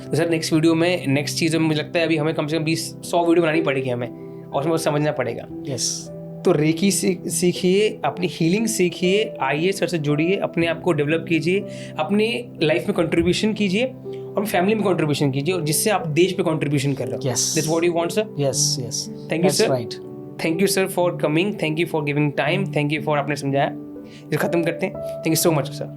तो सर नेक्स्ट वीडियो में नेक्स्ट चीज़ में मुझे लगता है अभी हमें कम से कम 20-100 वीडियो बनानी पड़ेगी हमें, और उसमें समझना पड़ेगा। यस। तो रेकी सीखिए, अपनी हीलिंग सीखिए, आइए सर से जुड़िए, अपने आप को डेवलप कीजिए, अपनी लाइफ में कंट्रीब्यूशन कीजिए और फैमिली में कंट्रीब्यूशन कीजिए, और जिससे आप देश पे कंट्रीब्यूशन कर रहे हो। Yes. That's what you want, sir? Yes yes, Thank you, sir. Right. Thank you, sir, for coming. Thank you for giving time. Thank you for आपने समझाया। ये खत्म करते हैं। Thank you so much, sir.